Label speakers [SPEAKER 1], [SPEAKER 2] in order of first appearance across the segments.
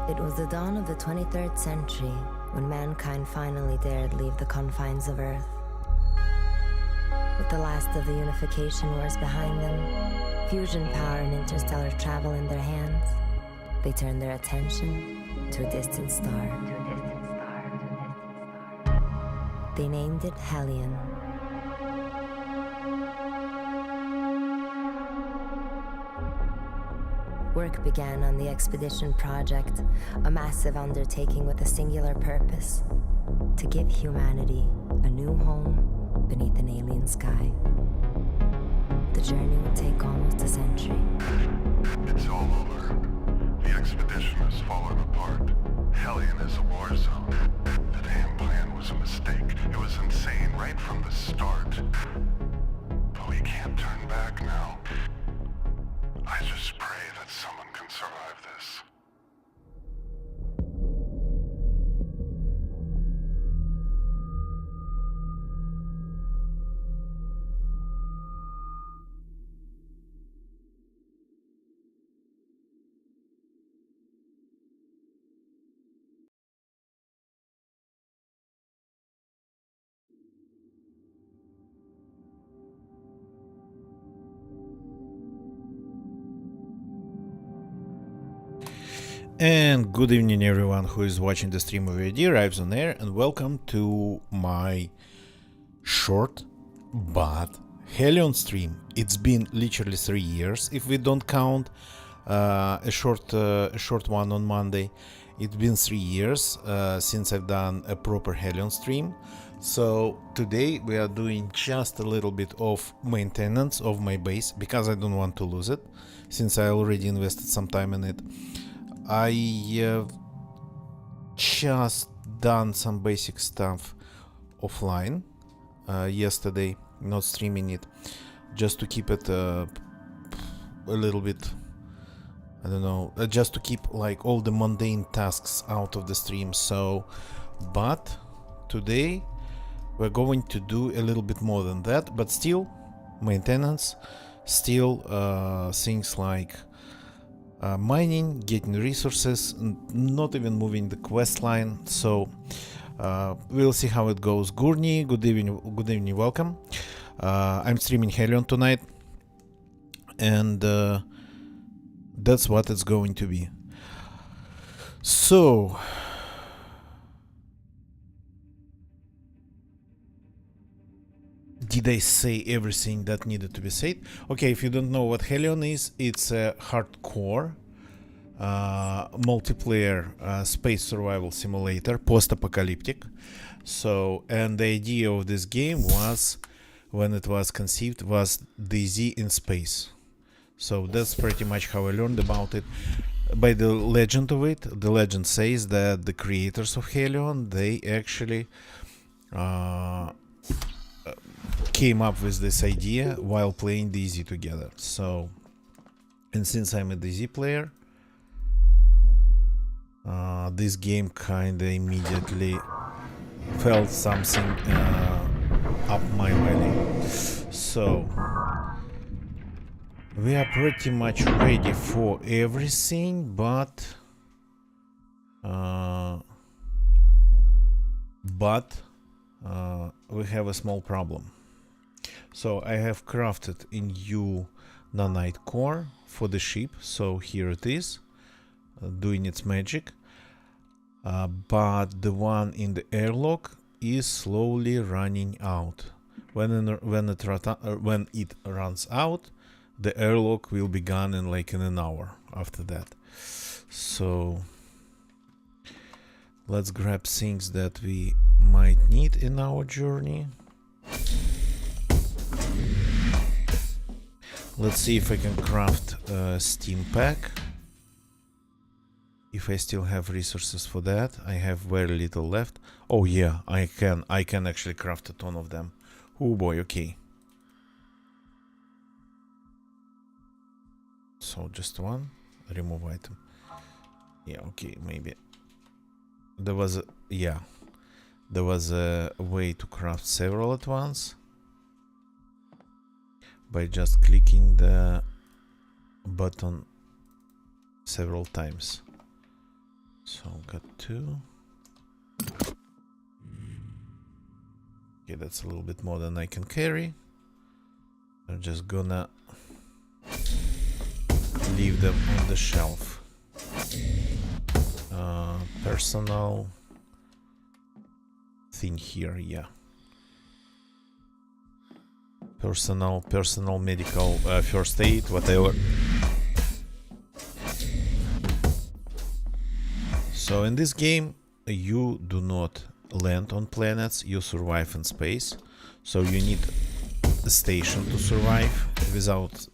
[SPEAKER 1] It was the dawn of the 23rd century when mankind finally dared leave the confines of Earth. With the last of the unification wars behind them, fusion power and interstellar travel in their hands, they turned their attention to a distant star. They named it Hellion. Work began on the expedition project, a massive undertaking with a singular purpose: to give humanity a new home beneath an alien sky. The journey would take almost a century.
[SPEAKER 2] It's all over. The expedition has fallen apart. Hellion is a war zone. The damn plan was a mistake. It was insane right from the start. But we can't turn back now. I just pray that someone can survive this.
[SPEAKER 3] And good evening everyone who is watching the stream of AD Arrives on Air, and welcome to my short but Hellion stream. It's been literally 3 years if we don't count a short one on Monday. It's been 3 years since I've done a proper Hellion stream. So today we are doing just a little bit of maintenance of my base because I don't want to lose it, since I already invested some time in it. I just done some basic stuff offline yesterday, not streaming it, just to keep it a little bit, I don't know, just to keep like all the mundane tasks out of the stream. So, but today we're going to do a little bit more than that, but still maintenance, still things like mining, getting resources, not even moving the quest line. So we'll see how it goes. Gurney, good evening, welcome. I'm streaming Hellion tonight, and that's what it's going to be. So did I say everything that needed to be said? Okay, if you don't know what Hellion is, it's a hardcore multiplayer space survival simulator, post-apocalyptic. So, and the idea of this game was, when it was conceived, was DayZ in space. So that's pretty much how I learned about it. By the legend of it, the legend says that the creators of Hellion, they actually came up with this idea while playing DayZ together. So, and since I'm a DayZ player, this game kinda immediately felt something up my valley. So we are pretty much ready for everything, but we have a small problem. So I have crafted a new nanite core for the ship, so here it is, doing its magic, but the one in the airlock is slowly running out. When it runs out, the airlock will be gone in like in an hour after that. So let's grab things that we might need in our journey. Let's see if I can craft a steam pack. If I still have resources for that. I have very little left. Oh yeah, I can actually craft a ton of them. Oh boy, okay. So just one. Remove item. Yeah, okay, maybe. There was a way to craft several at once by just clicking the button several times. So got 2. Okay, that's a little bit more than I can carry. I'm just gonna leave them on the shelf. Personal thing here, yeah. Personal medical first aid, whatever. So in this game, you do not land on planets, you survive in space. So you need a station to survive. Without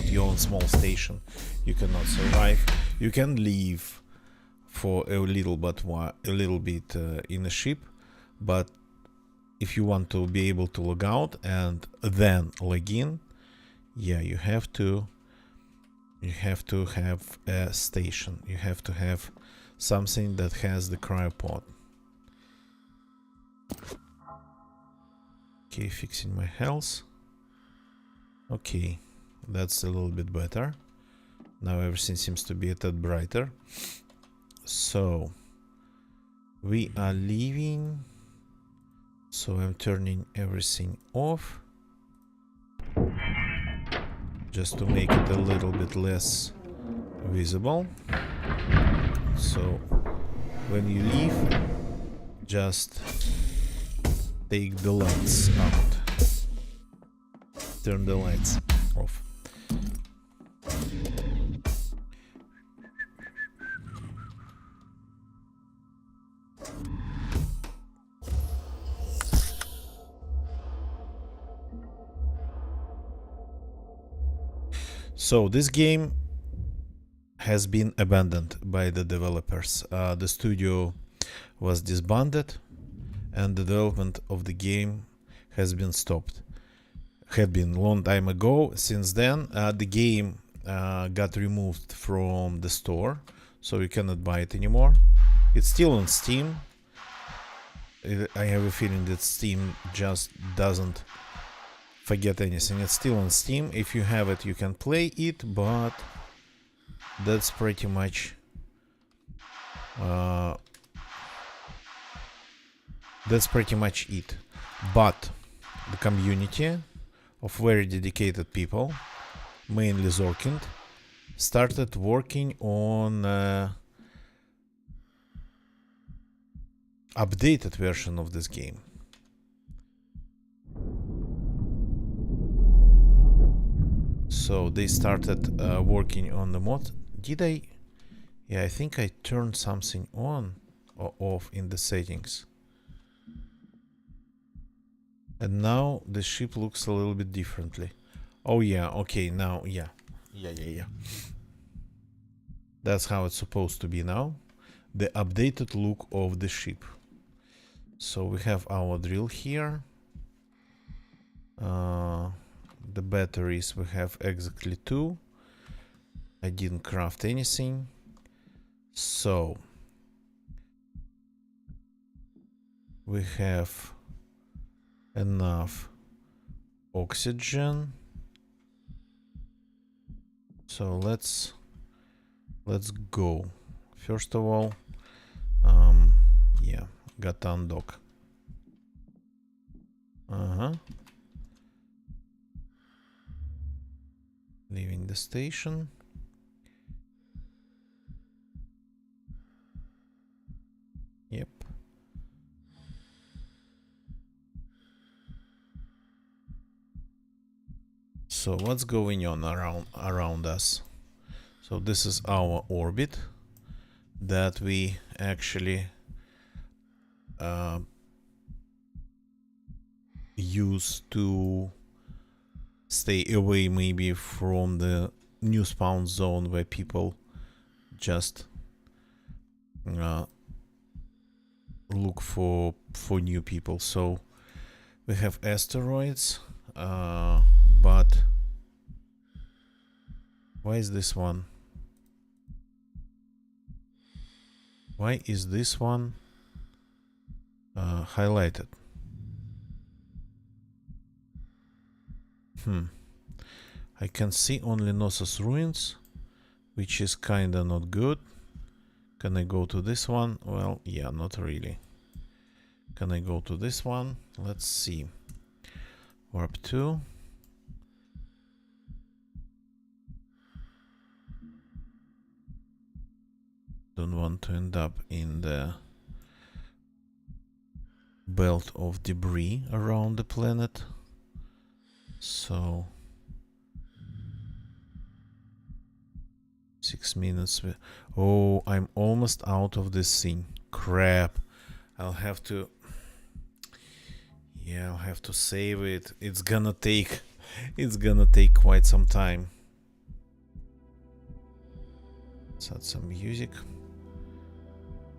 [SPEAKER 3] your own small station, you cannot survive. You can leave for a little bit in a ship, but if you want to be able to log out and then log in, yeah, you have to have a station. You have to have something that has the cryopod. Okay, fixing my health. Okay, that's a little bit better. Now everything seems to be a tad brighter. So we are leaving. So I'm turning everything off, just to make it a little bit less visible. So when you leave, just take the lights out. Turn the lights off. So this game has been abandoned by the developers. The studio was disbanded and the development of the game has been stopped. Had been long time ago. Since then, the game got removed from the store, so you cannot buy it anymore. It's still on Steam. I have a feeling that Steam just doesn't forget anything. It's still on Steam. If you have it, you can play it, but that's pretty much it. But the community of very dedicated people, mainly Zorkind, started working on updated version of this game. So they started working on the mod. Did I? Yeah, I think I turned something on or off in the settings. And now the ship looks a little bit differently. Oh yeah, okay, now, yeah. That's how it's supposed to be now. The updated look of the ship. So we have our drill here. The batteries, we have exactly 2. I didn't craft anything. So we have enough oxygen. So let's go. First of all, yeah, got undock. Leaving the station. Yep. So what's going on around us? So this is our orbit that we actually use to stay away maybe from the new spawn zone where people just look for new people. So we have asteroids, but why is this one? Why is this one highlighted? I can see only Knossos ruins, which is kinda not good. Can I go to this one? Well, yeah, not really. Can I go to this one? Let's see. Warp 2. Don't want to end up in the belt of debris around the planet. So 6 minutes. Oh, I'm almost out of this thing. Crap. I'll have to. Yeah, I'll have to save it. It's gonna take. It's gonna take quite some time. Let's add some music.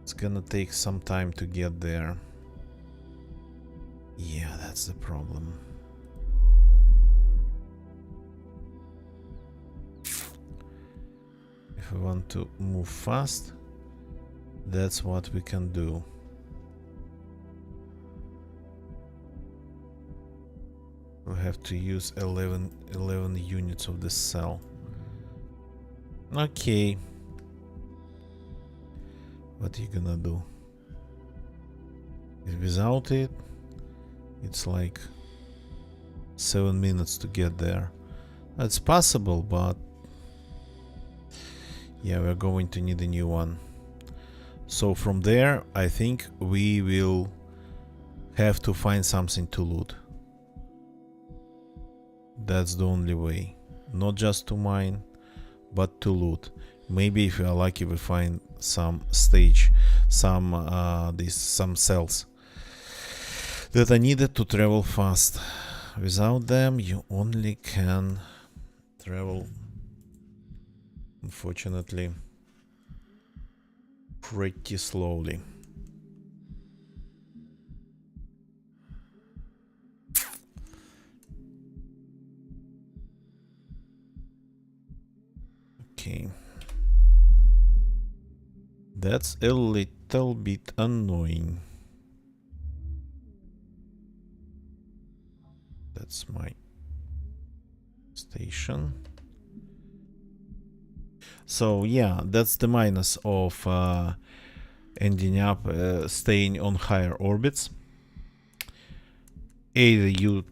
[SPEAKER 3] It's gonna take some time to get there. Yeah, that's the problem. If we want to move fast, that's what we can do. We'll have to use 11 units of this cell. Okay. What are you gonna do? Without it, it's like 7 minutes to get there. That's possible, but yeah, we're going to need a new one. So from there, I think we will have to find something to loot. That's the only way. Not just to mine, but to loot. Maybe if we are lucky, we find some some cells that are needed to travel fast. Without them, you only can travel, unfortunately, pretty slowly. Okay. That's a little bit annoying. That's my station. So yeah, that's the minus of ending up staying on higher orbits. Either you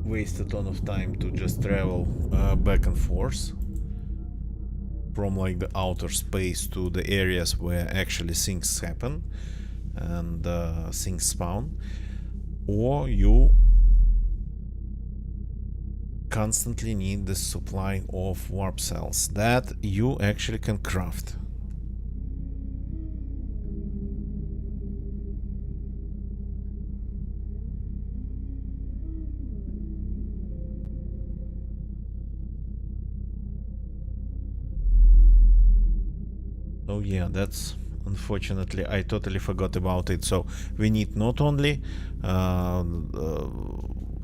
[SPEAKER 3] waste a ton of time to just travel back and forth from like the outer space to the areas where actually things happen and things spawn, or you constantly need the supply of warp cells that you actually can craft. Oh yeah, that's unfortunately I totally forgot about it. So we need not only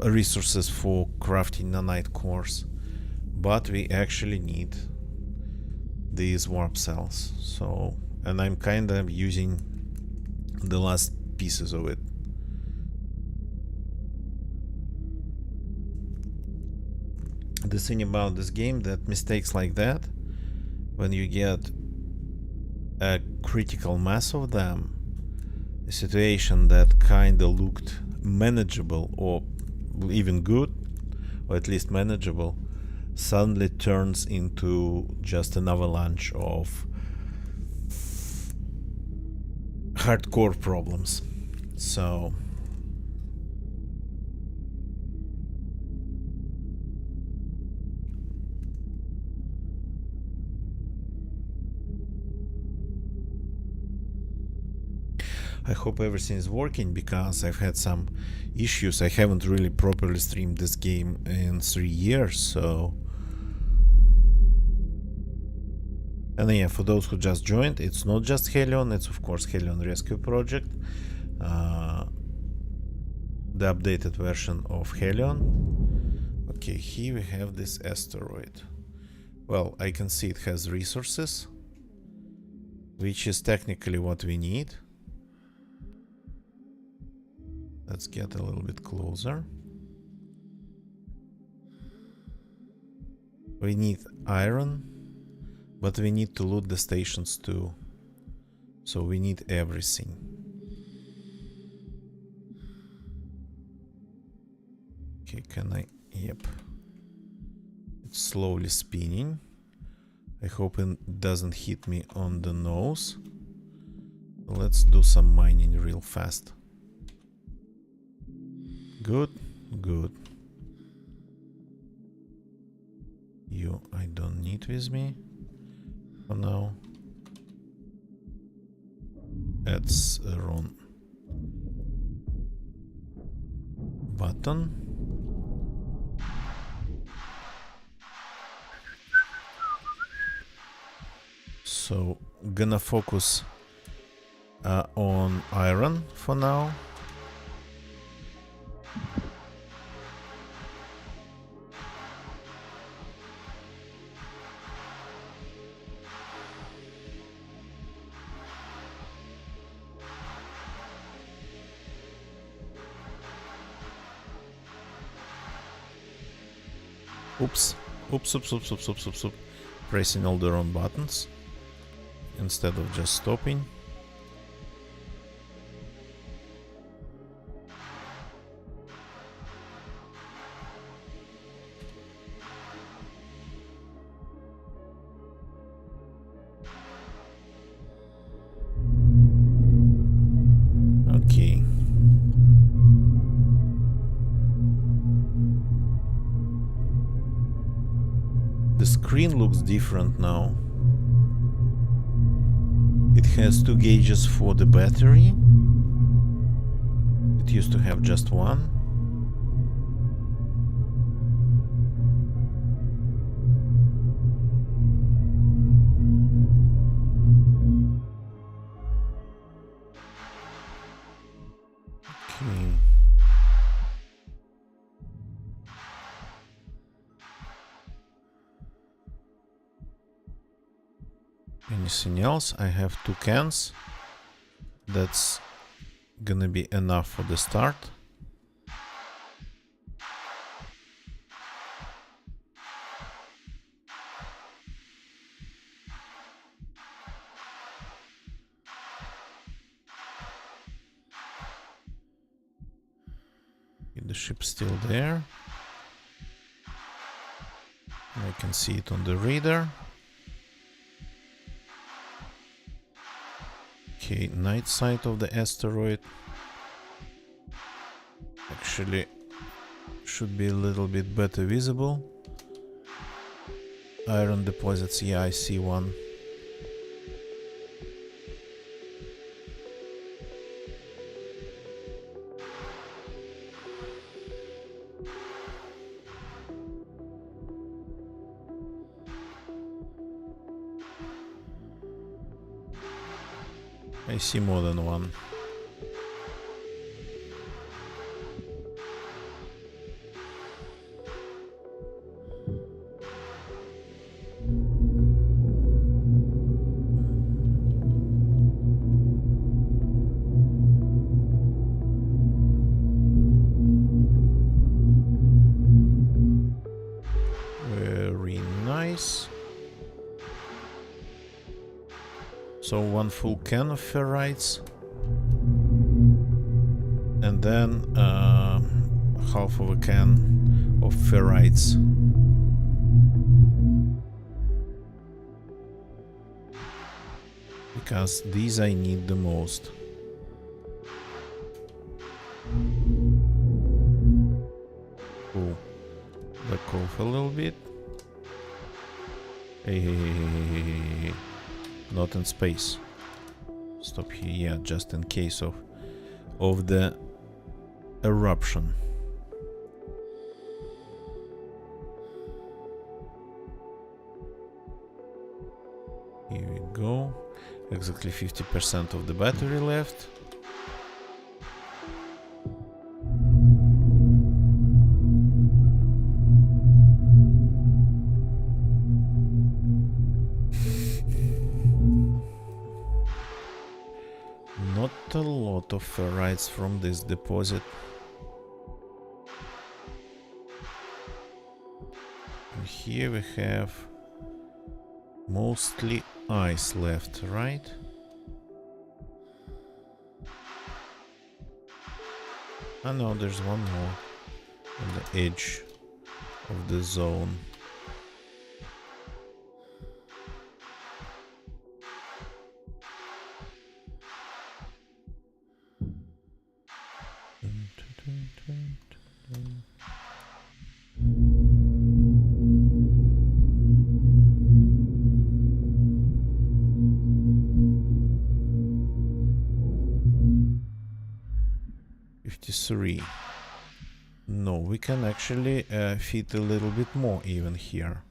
[SPEAKER 3] resources for crafting nanite cores, but we actually need these warp cells. So, and I'm kind of using the last pieces of it. The thing about this game, that mistakes like that, when you get a critical mass of them, a situation that kinda looked manageable or even good, or at least manageable, suddenly turns into just an avalanche of hardcore problems. So I hope everything is working, because I've had some issues. I haven't really properly streamed this game in 3 years, so... And yeah, for those who just joined, it's not just Hellion, it's of course Hellion Rescue Project. The updated version of Hellion. Okay, here we have this asteroid. Well, I can see it has resources, which is technically what we need. Let's get a little bit closer. We need iron, But we need to loot the stations too. So we need everything. Okay, can I... Yep. It's slowly spinning. I hope it doesn't hit me on the nose. Let's do some mining real fast. Good, good. You I don't need with me for now. That's a wrong button. So gonna focus on iron for now. Oops. Oops, oops, oops, oops, oops, oops, oops. Pressing all the wrong buttons instead of just stopping. Okay. The screen looks different now. It has two gauges for the battery. It used to have just one. Okay. Anything else? I have 2 cans. That's gonna be enough for the start. The ship's still there. I can see it on the radar. Okay, night side of the asteroid. Actually, should be a little bit better visible. Iron deposits, yeah, I see one. I see more than one. Very nice. So one full can of ferrites, and then half of a can of ferrites. Because these I need the most. Cool. Back off a little bit. Hey. Not in space. Stop here, yeah, just in case of the eruption. Here we go. Exactly 50% of the battery left. Not a lot of ferrites from this deposit. And here we have Mostly ice left, right? I know there's one more on the edge of the zone. Three. No, we can actually fit a little bit more even here.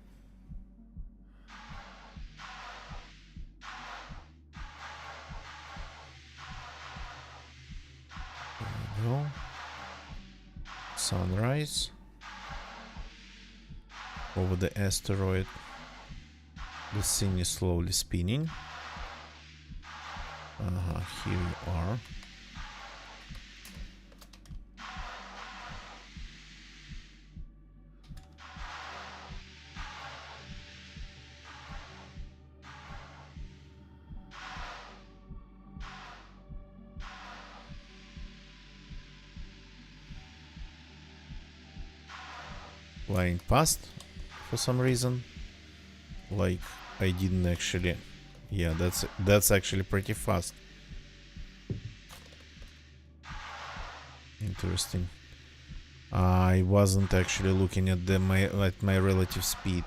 [SPEAKER 3] There we go. Sunrise over the asteroid. The scene is slowly spinning. Here you are. Flying past for some reason, like I didn't actually. Yeah, that's actually pretty fast. Interesting. I wasn't actually looking at my relative speed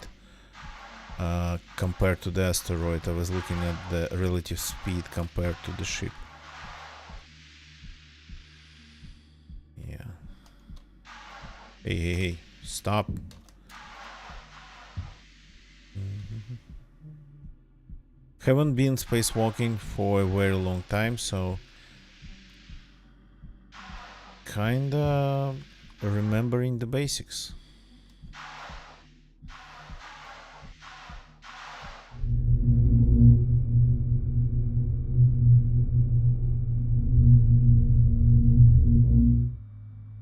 [SPEAKER 3] compared to the asteroid. I was looking at the relative speed compared to the ship. Yeah. Hey. Stop. Haven't been spacewalking for a very long time, so kinda remembering the basics.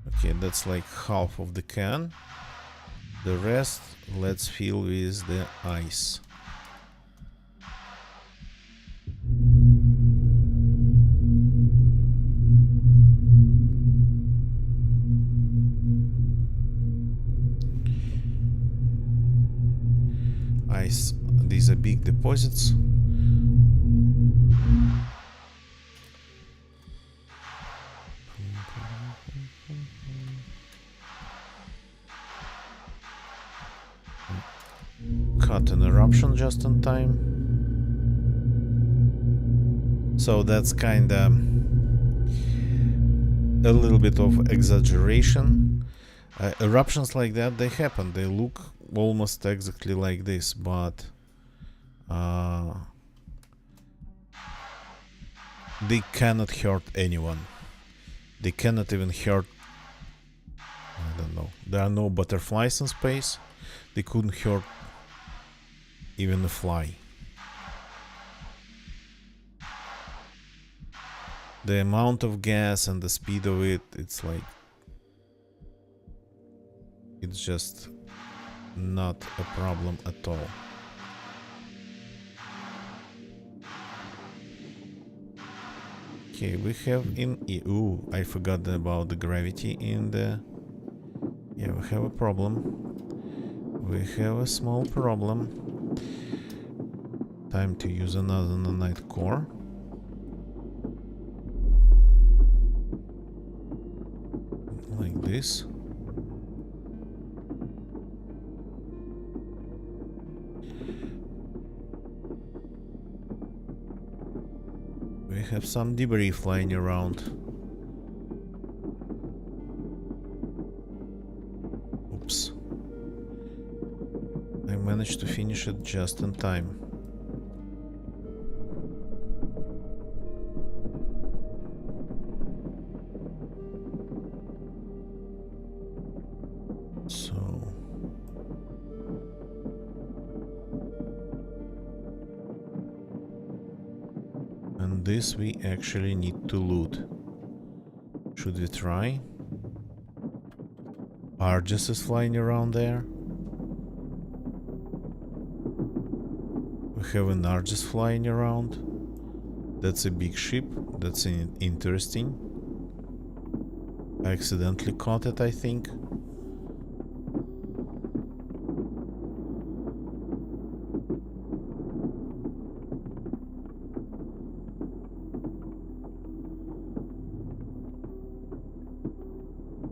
[SPEAKER 3] Okay, that's like half of the can. The rest, let's fill with the ice. Ice, these are big deposits. Cut an eruption just in time. So that's kinda a little bit of exaggeration. Eruptions like that, they happen. They look almost exactly like this, but they cannot hurt anyone. They cannot even hurt, I don't know. There are no butterflies in space. They couldn't hurt even a fly. The amount of gas and the speed of it, it's like, it's just not a problem at all. Okay, we have ooh, I forgot about the gravity in the... Yeah, we have a problem. We have a small problem. Time to use another nanite core. Like this. We have some debris flying around. Oops. I managed to finish it just in time. This we actually need to loot. Should we try? Argus is flying around there. We have an Nargis flying around. That's a big ship. That's interesting. I accidentally caught it, I think.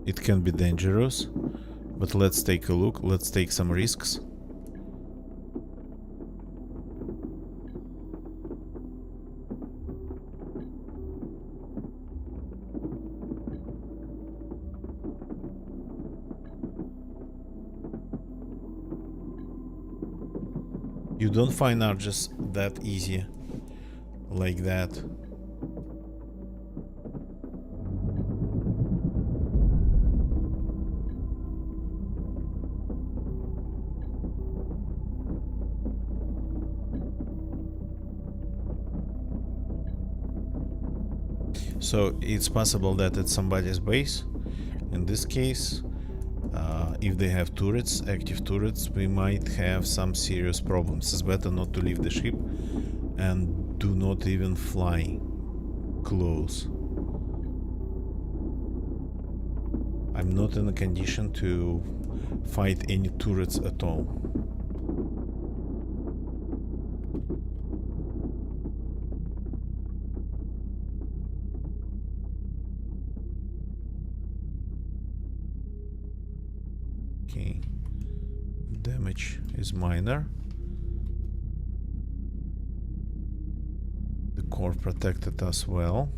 [SPEAKER 3] It can be dangerous, but let's take a look. Let's take some risks. You don't find Argus that easy, like that. So it's possible that it's somebody's base. In this case, if they have turrets, active turrets, we might have some serious problems. It's better not to leave the ship and do not even fly close. I'm not in a condition to fight any turrets at all. Okay, damage is minor. The core protected us well.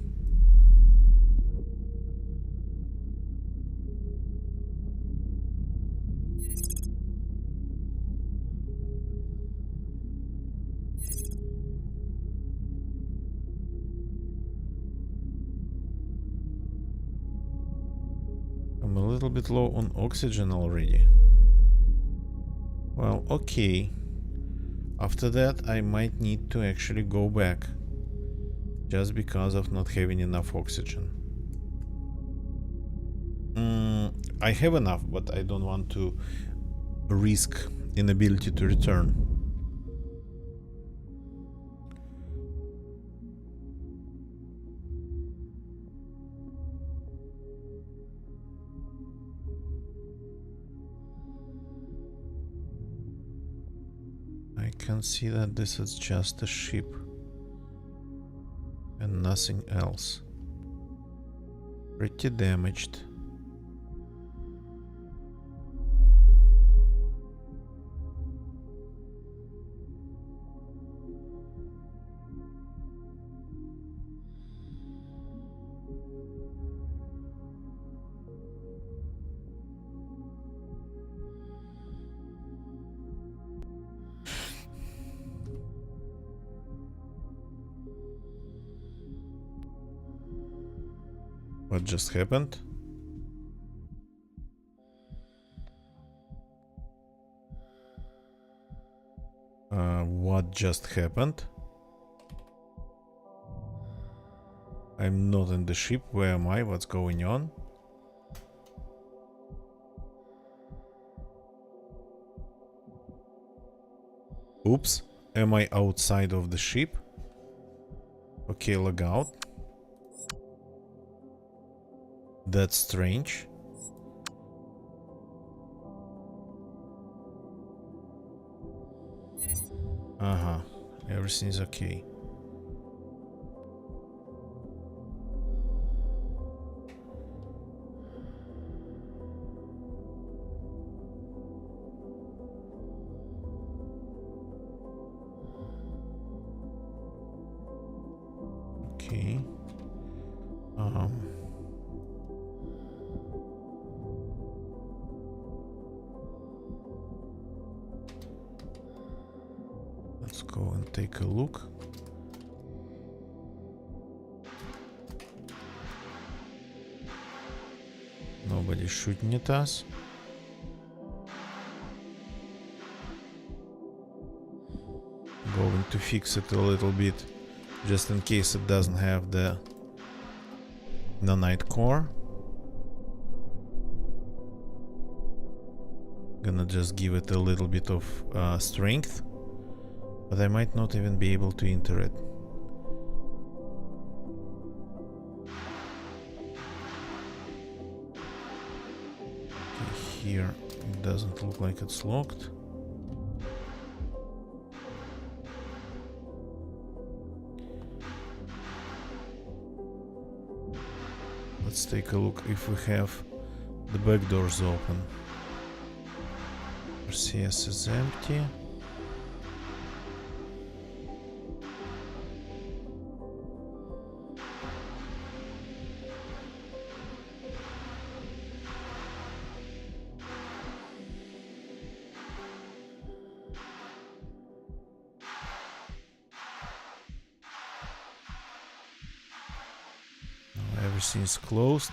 [SPEAKER 3] I'm a little bit low on oxygen already. Well, okay. After that, I might need to actually go back. Just because of not having enough oxygen. I have enough, but I don't want to risk inability to return. I can see that this is just a ship and nothing else. Pretty damaged. What just happened? What just happened? I'm not in the ship. Where am I? What's going on? Oops. Am I outside of the ship? Okay, log out. That's strange. Uh-huh. Everything's okay. Okay. Let's go and take a look. Nobody's shooting at us. Going to fix it a little bit, just in case it doesn't have the nanite core. Gonna just give it a little bit of strength. but I might not even be able to enter it. Okay, here it doesn't look like it's locked. Let's take a look if we have the back doors open. RCS is empty. Everything is closed.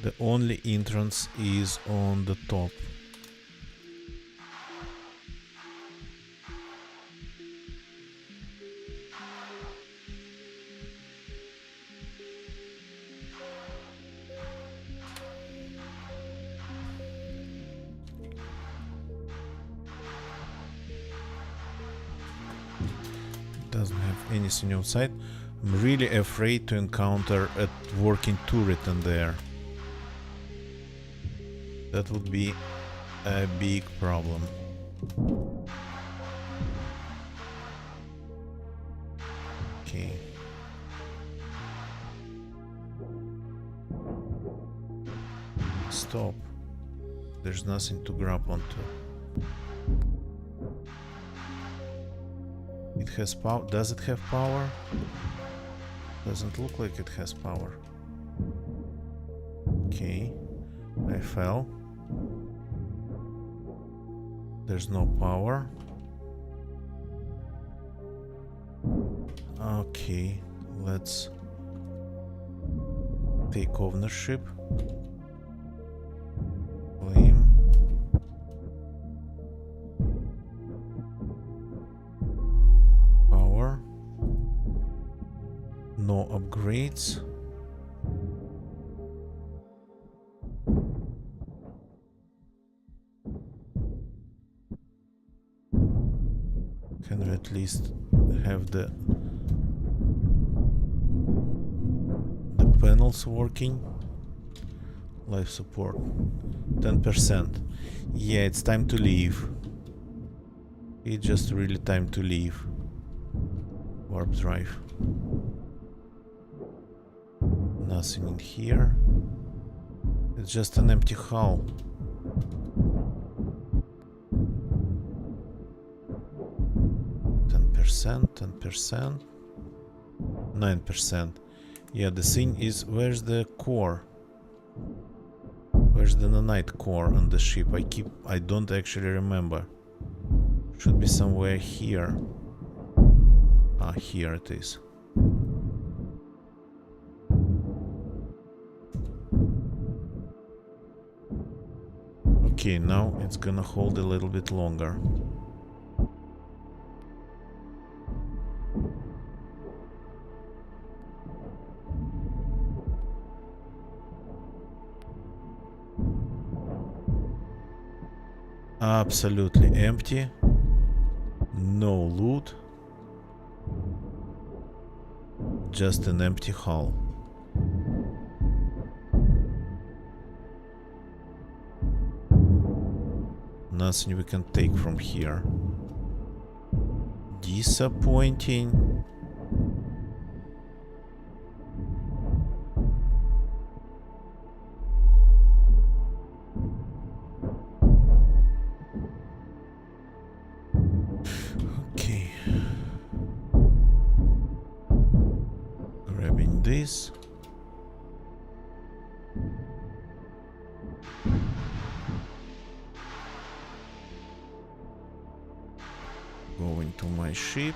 [SPEAKER 3] The only entrance is on the top. Doesn't have anything outside. I'm really afraid to encounter a working turret in there. That would be a big problem. Okay. Stop. There's nothing to grab onto. It has power. Does it have power? Doesn't look like it has power. Okay. I fell. There's no power. Okay. Let's take ownership. Claim. Power. No upgrades. Can we at least have the panels working? Life support 10%. Yeah, it's time to leave. It's just really time to leave. Warp drive. Nothing in here. It's just an empty hull. Percent, 10%, 9%. Yeah, the thing is, where's the core? Where's the nanite core on the ship? I don't actually remember. Should be somewhere here. Ah, here it is. Okay, now it's gonna hold a little bit longer. Absolutely empty. No loot. Just an empty hull. Nothing we can take from here. Disappointing. This. Going to my ship.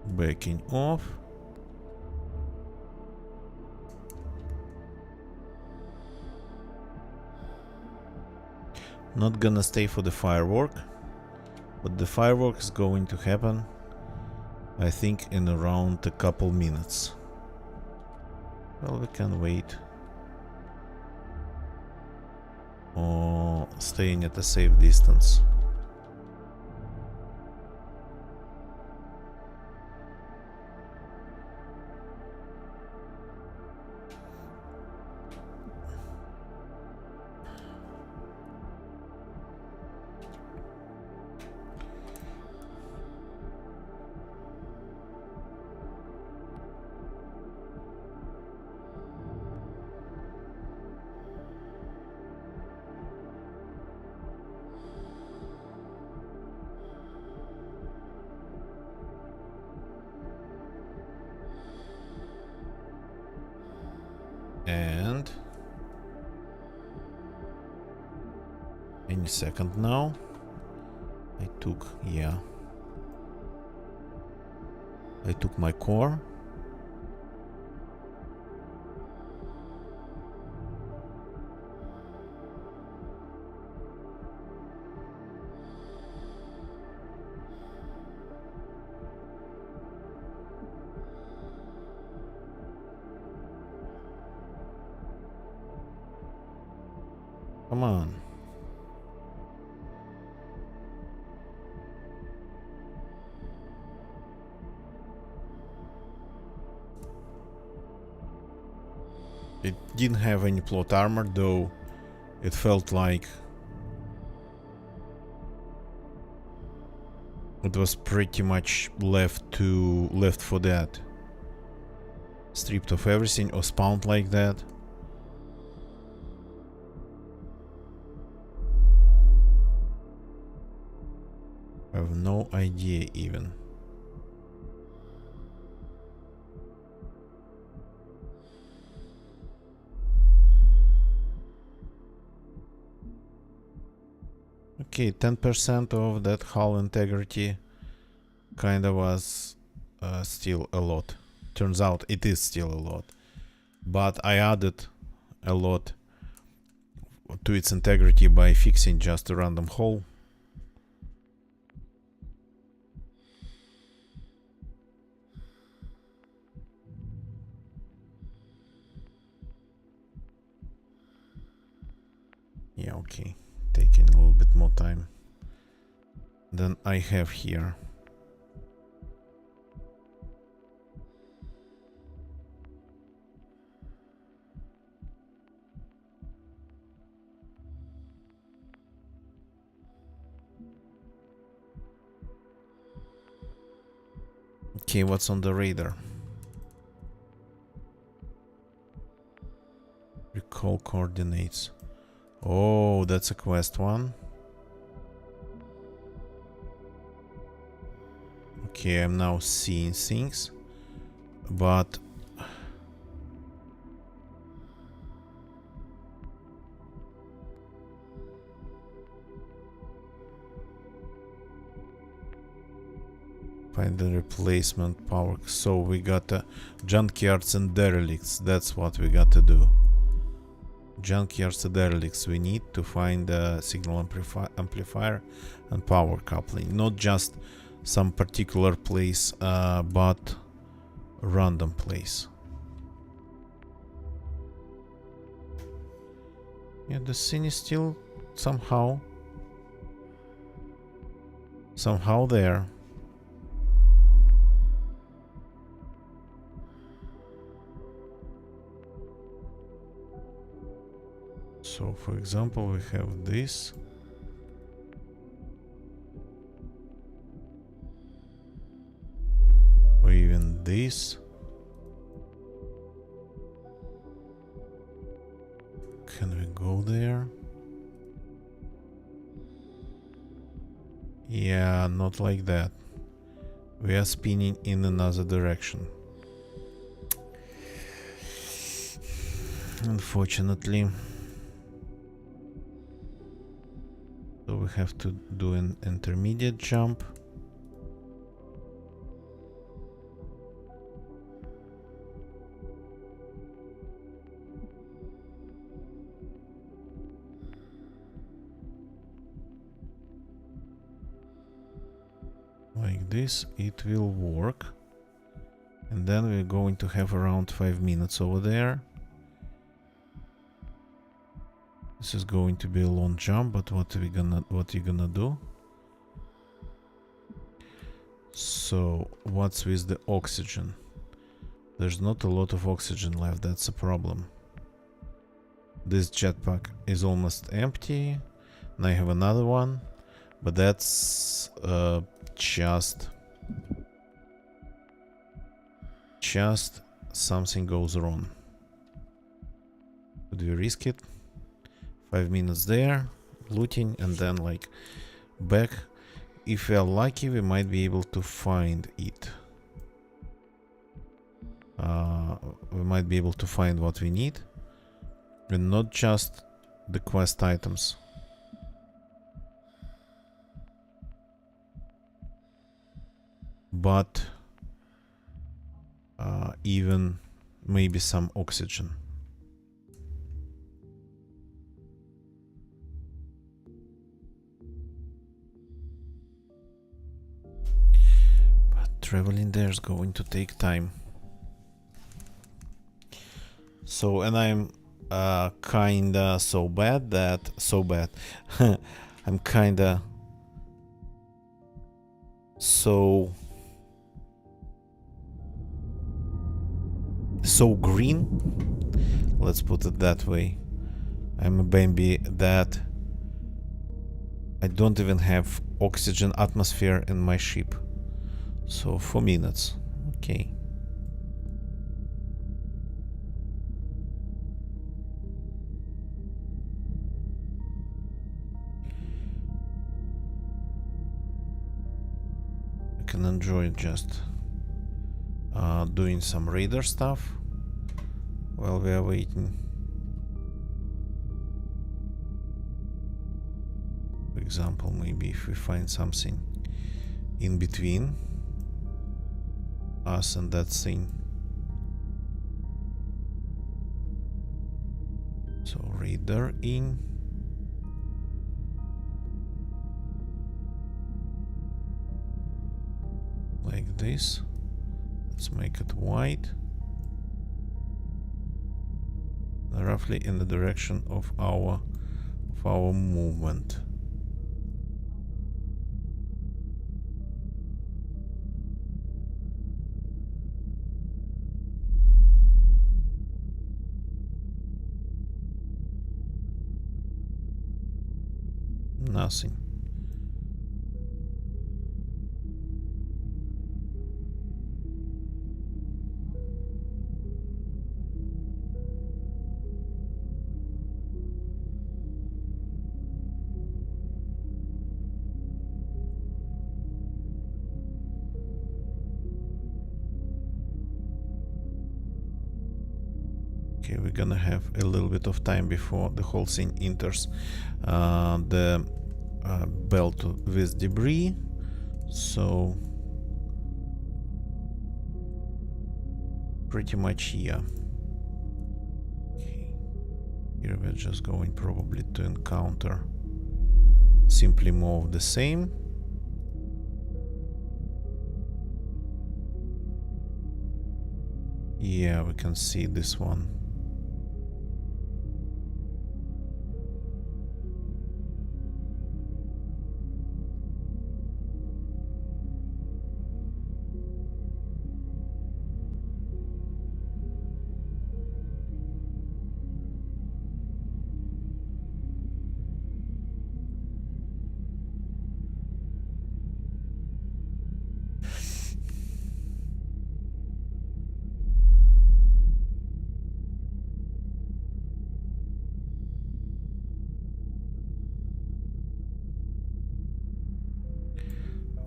[SPEAKER 3] Backing off. Not gonna stay for the firework. But the fireworks is going to happen, I think, in around a couple minutes. Well, we can wait. Or staying at a safe distance. And any second now. I took my core. Come on. It didn't have any plot armor, though it felt like it was pretty much left for that. Stripped of everything or spawned like that. I have no idea even. Okay, 10% of that hull integrity kinda was still a lot. Turns out it is still a lot. But I added a lot to its integrity by fixing just a random hole. Yeah, okay. Taking a little bit more time than I have here. Okay, what's on the radar? Recall coordinates. Oh, that's a quest one. Okay, I'm now seeing things, but find the replacement power. So we got junkyards and derelicts. That's what we got to do. Junkyards and derelicts. We need to find the signal amplifier and power coupling. Not just some particular place, but random place. Yeah, the scene is still somehow there. So, for example, we have this. Or even this. Can we go there? Yeah, not like that. We are spinning in another direction. Unfortunately. So we have to do an intermediate jump. like this, it will work. And then we're going to have around 5 minutes over there. This is going to be a long jump, but what you gonna do? So what's with the oxygen? There's not a lot of oxygen left, that's a problem. This jetpack is almost empty. And I have another one, but that's just something goes wrong. Would we risk it? 5 minutes there, looting, and then like back. If we are lucky, we might be able to find it. We might be able to find what we need, and not just the quest items. But even maybe some oxygen. But traveling there is going to take time. So, and I'm kinda so bad. I'm kinda so green, let's put it that way. I'm a baby that I don't even have oxygen atmosphere in my ship. So 4 minutes, okay. I can enjoy just doing some raider stuff while we are waiting. For example, maybe if we find something in between us and that thing. So raider in. Like this. Let's make it white. Roughly in the direction of our movement. Nothing. Okay, we're gonna have a little bit of time before the whole thing enters the belt with debris. So pretty much here. Okay. Here we're just going probably to encounter simply more of the same. Yeah, we can see this one.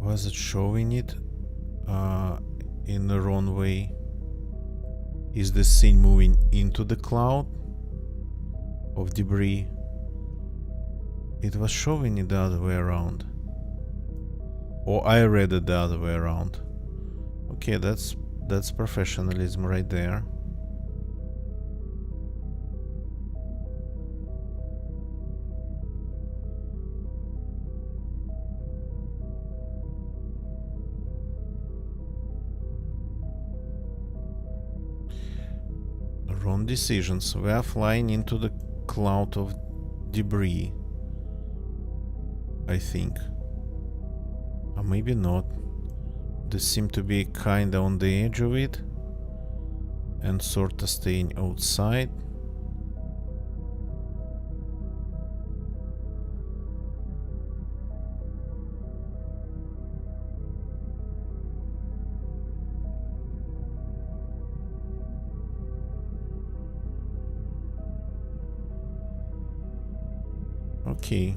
[SPEAKER 3] Was it showing it in the wrong way? Is this thing moving into the cloud of debris? It was showing it the other way around. Or I read it the other way around. Okay, that's professionalism right there. Wrong decisions. We are flying into the cloud of debris. I think. Or maybe not. They seem to be kinda on the edge of it. And sorta staying outside. Okay.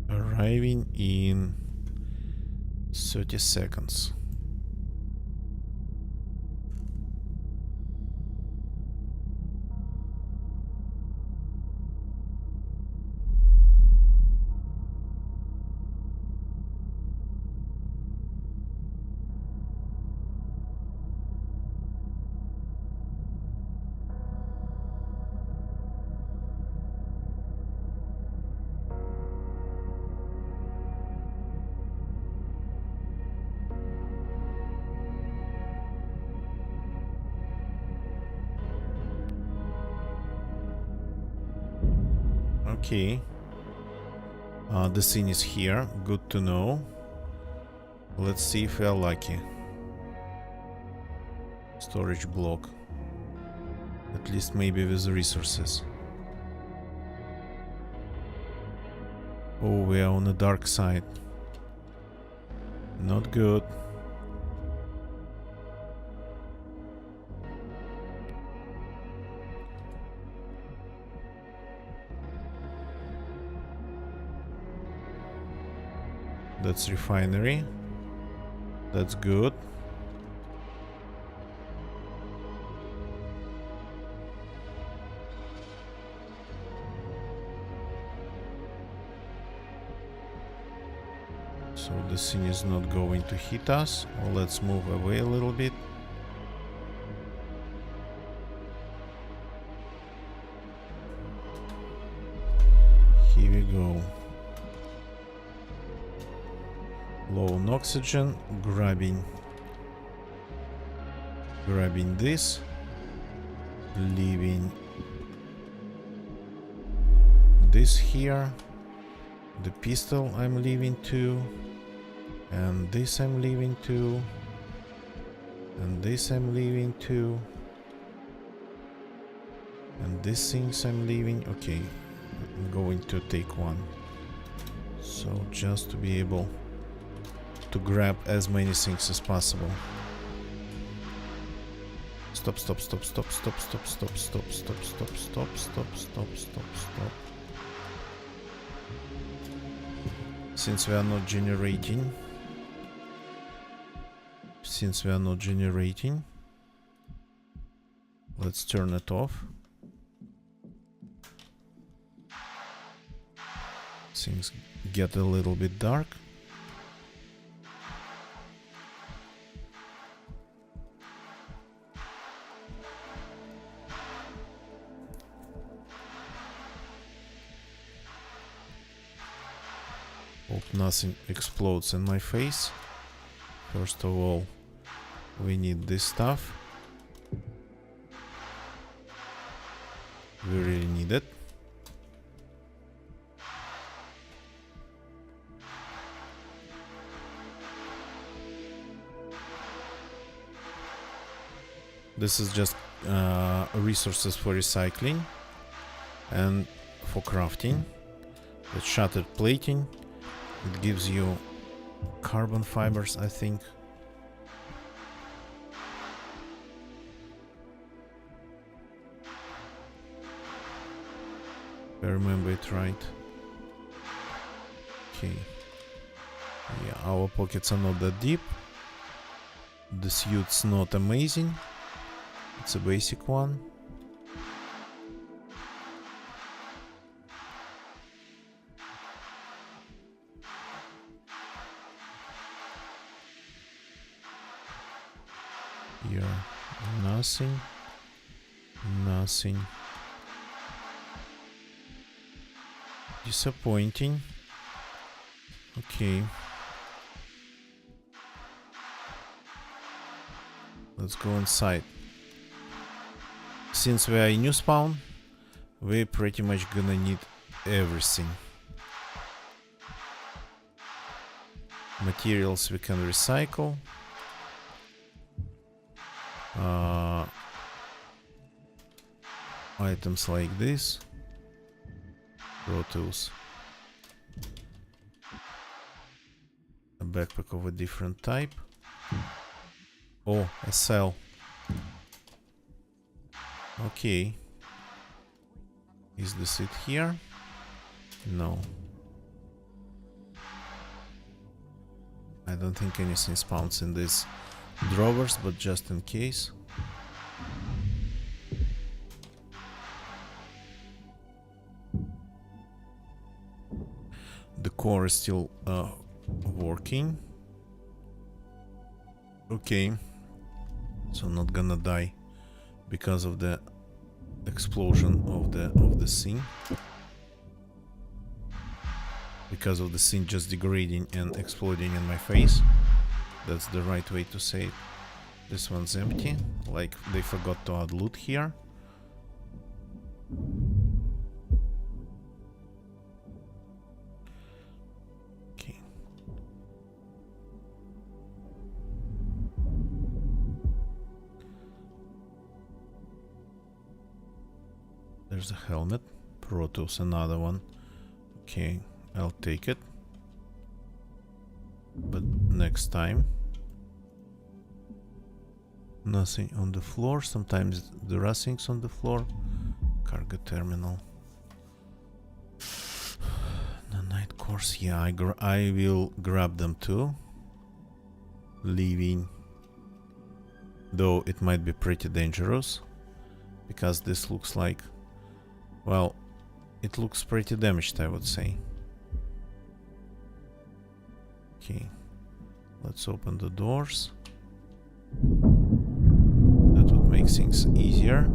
[SPEAKER 3] Arriving in 30 seconds. Okay. The scene is here. Good to know. Let's see if we are lucky. Storage block. At least maybe with resources. Oh, we are on the dark side. Not good. That's refinery. That's good. So the scene is not going to hit us. Well, let's move away a little bit. Here we go. Low on oxygen, grabbing this, leaving this here, the pistol I'm leaving too, and this I'm leaving too, and this I'm leaving too, and these things I'm leaving. Okay, I'm going to take one, so just to be able to grab as many things as possible. Stop, stop, stop, stop, stop, stop, stop, stop, stop, stop, stop, stop, stop, stop, stop. Since we are not generating, let's turn it off. Things get a little bit dark. Hope nothing explodes in my face. First of all, we need this stuff. We really need it. This is just resources for recycling and for crafting. It's shattered plating. It gives you carbon fibers, I think. If I remember it right. Okay. Yeah, our pockets are not that deep. The suit's not amazing. It's a basic one. Here, nothing. Disappointing. Okay. Let's go inside. Since we are a new spawn, we're pretty much gonna need everything. Materials we can recycle. Items like this. Pro tools. A backpack of a different type. Oh, a cell. Okay. Is this it here? No. I don't think anything spawns in these drawers, but just in case. The core is still working. Okay. So not gonna die because of the explosion of the scene. Because of the scene just degrading and exploding in my face. That's the right way to say it. This one's empty. Like they forgot to add loot here. Okay. There's a helmet. Protos, another one. Okay, I'll take it. But next time. Nothing on the floor. Sometimes there are things on the floor. Cargo terminal. The night course. Yeah, I will grab them too. Leaving. Though it might be pretty dangerous. Because this looks like... Well, it looks pretty damaged, I would say. Okay. Let's open the doors. That would make things easier.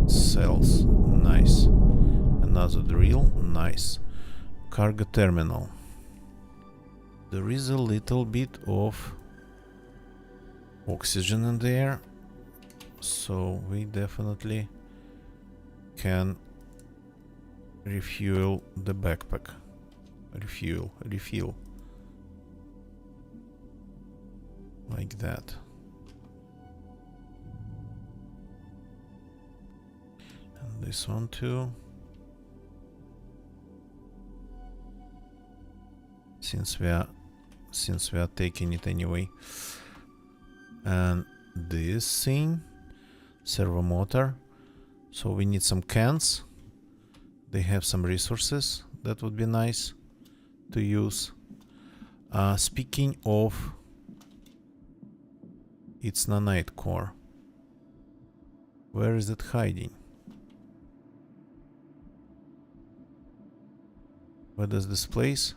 [SPEAKER 3] Cells. Nice. Another drill. Nice. Cargo terminal. There is a little bit of oxygen in there, so we definitely can refuel the backpack. Refill. Like that. And this one too. Since we are taking it anyway. And this thing, servo motor. So we need some cans. They have some resources that would be nice to use. Speaking of, it's nanite core. Where is it hiding? Where does this place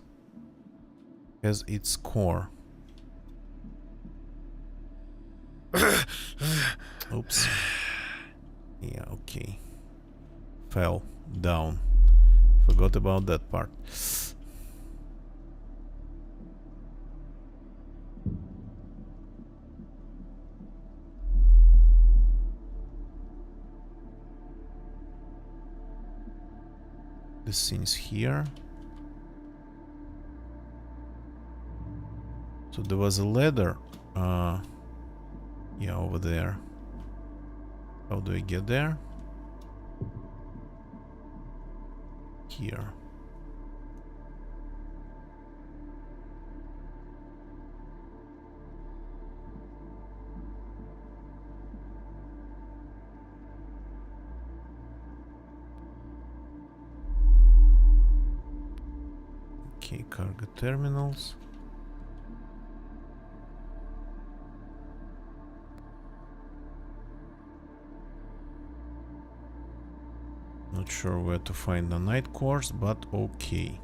[SPEAKER 3] has its core? Oops. Yeah, okay. Fell down. Forgot about that part. This thing's here. So there was a ladder. Yeah, over there. How do I get there? Here. Okay, cargo terminals. Not sure where to find the night course, but okay.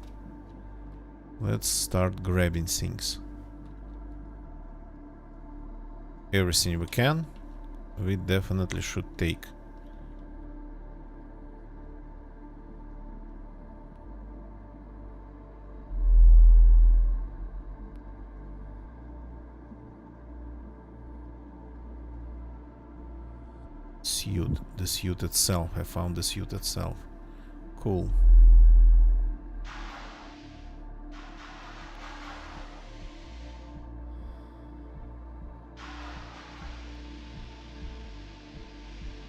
[SPEAKER 3] Let's start grabbing things. Everything we can, we definitely should take. suit. The suit itself. I found the suit itself. Cool.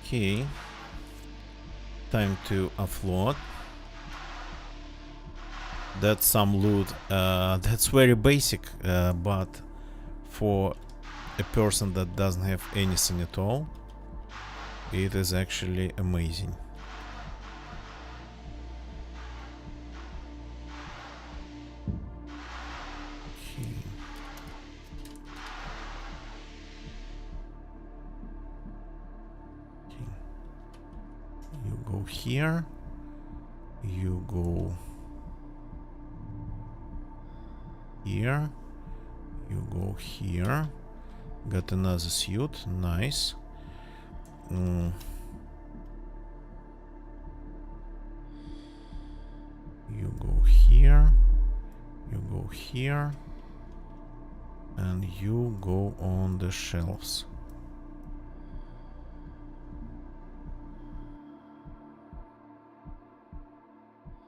[SPEAKER 3] Okay. Time to offload. That's some loot. That's very basic, but for a person that doesn't have anything at all, it is actually amazing. Okay. Okay. You go here. You go here. You go here. Got another suit. Nice. You go here. You go here. And you go on the shelves.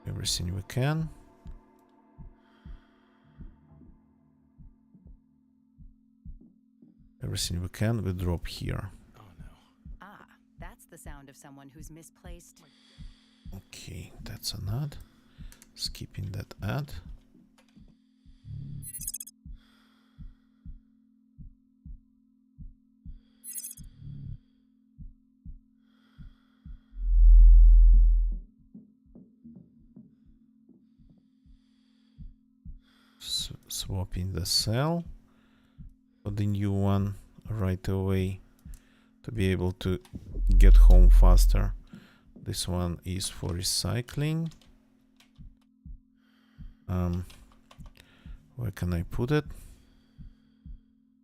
[SPEAKER 3] Everything we can. Everything we can, we drop here.
[SPEAKER 4] Oh no.
[SPEAKER 5] Ah, that's the sound of someone who's misplaced.
[SPEAKER 3] Okay, that's an ad. Skipping that ad. Swapping the cell for the new one right away to be able to get home faster. This one is for recycling. Where can I put it?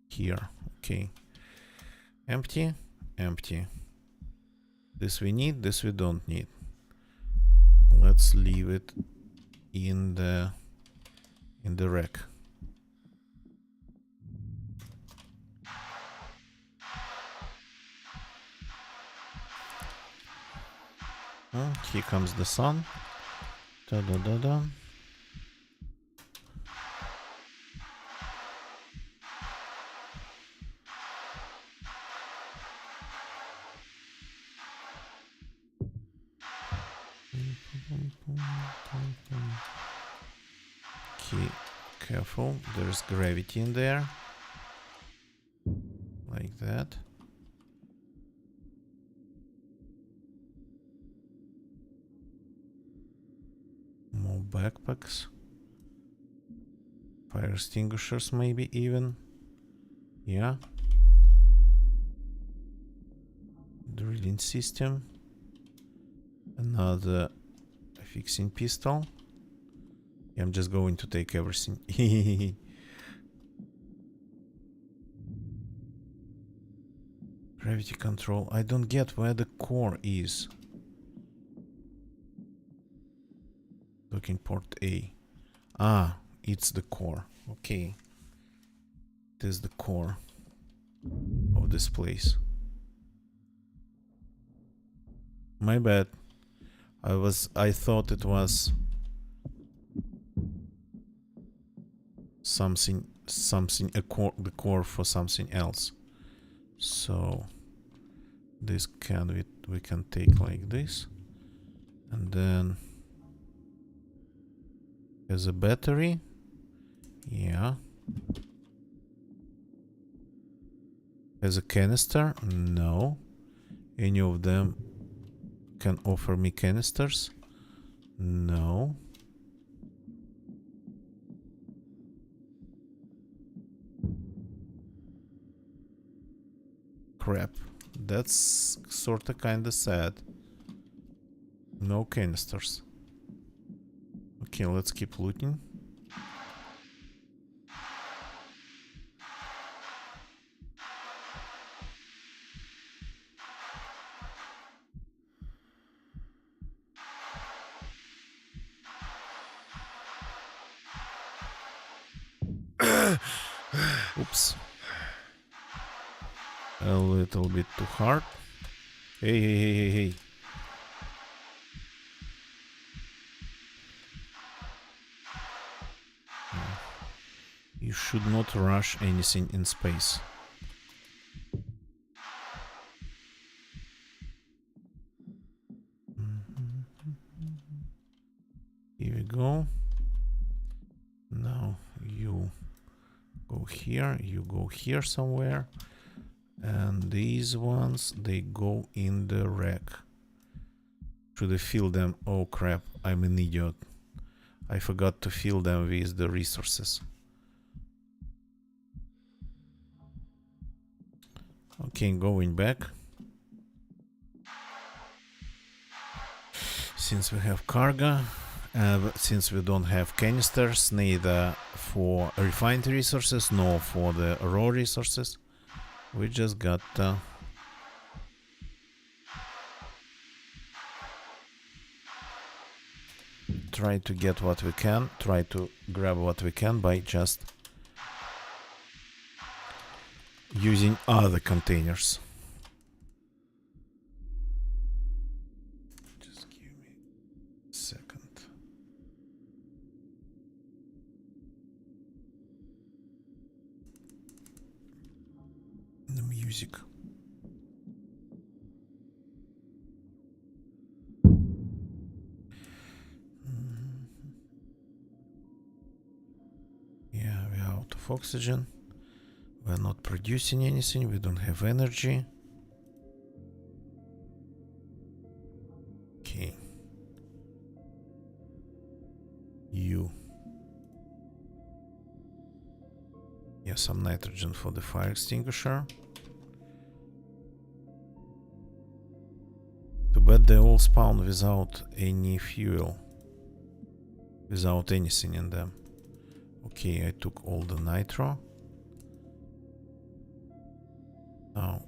[SPEAKER 3] Here. Okay. Empty. Empty. This we need, this we don't need. Let's leave it in the rack. Here comes the sun. Da da da da. Okay, careful. There's gravity in there. Like that. More backpacks. Fire extinguishers maybe even. Yeah. Drilling system. Another fixing pistol. Yeah, I'm just going to take everything. Gravity control. I don't get where the core is. Docking port A. Ah, it's the core. Okay. It is the core of this place. My bad. I thought it was something, the core for something else. So this we can take like this, and then as a battery, yeah. As a canister, no. Any of them can offer me canisters? No. Crap. That's sorta kinda sad. No canisters. Okay, let's keep looting. Oops. A little bit too hard. Hey, hey, hey, hey, hey. You should not rush anything in space. Here we go. Now you go here, you go here somewhere. And these ones, they go in the rack. Should I fill them? Oh crap, I'm an idiot. I forgot to fill them with the resources. Okay, going back. Since we have cargo, since we don't have canisters, neither for refined resources nor for the raw resources, we just got try to get what we can, try to grab what we can by just using other containers. Just give me a second. The music. Yeah, we're out of oxygen. We're not producing anything. We don't have energy. Okay. You. Yeah, some nitrogen for the fire extinguisher. Too bad they all spawn without any fuel. Without anything in them. Okay, I took all the nitro. Now.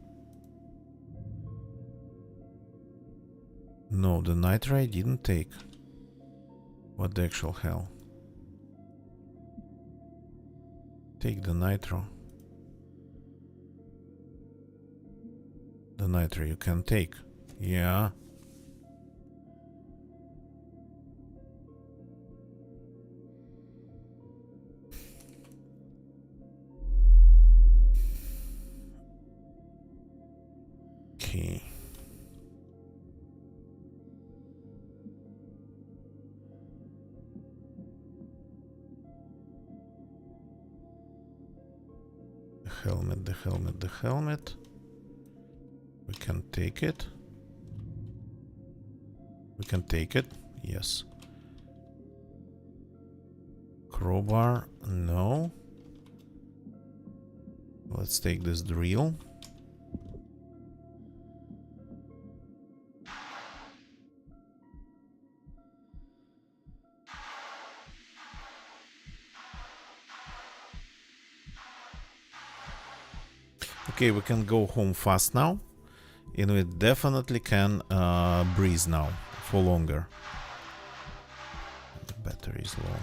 [SPEAKER 3] No, the nitro I didn't take. What the actual hell? Take the nitro. The nitro you can take. Yeah. Okay. The helmet, the helmet, the helmet. We can take it. We can take it. Yes. Crowbar. No. Let's take this drill. Okay, we can go home fast now. And we definitely can breathe now for longer. The battery is low.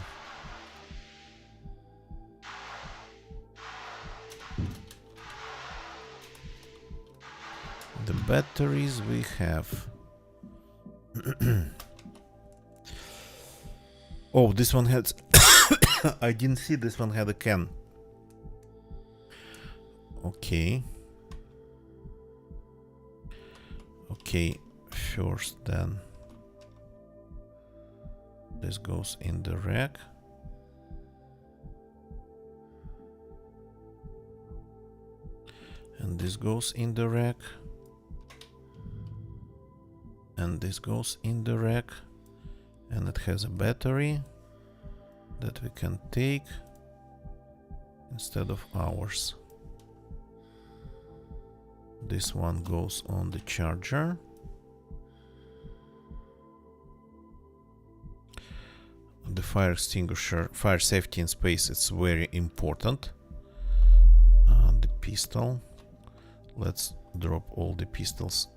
[SPEAKER 3] The batteries we have. Oh, this one has... I didn't see this one had a can. Okay. Okay, first then. This goes in the rack. And this goes in the rack. And this goes in the rack. And it has a battery that we can take instead of ours. This one goes on the charger. The fire extinguisher, fire safety in space, it's very important. The pistol. Let's drop all the pistols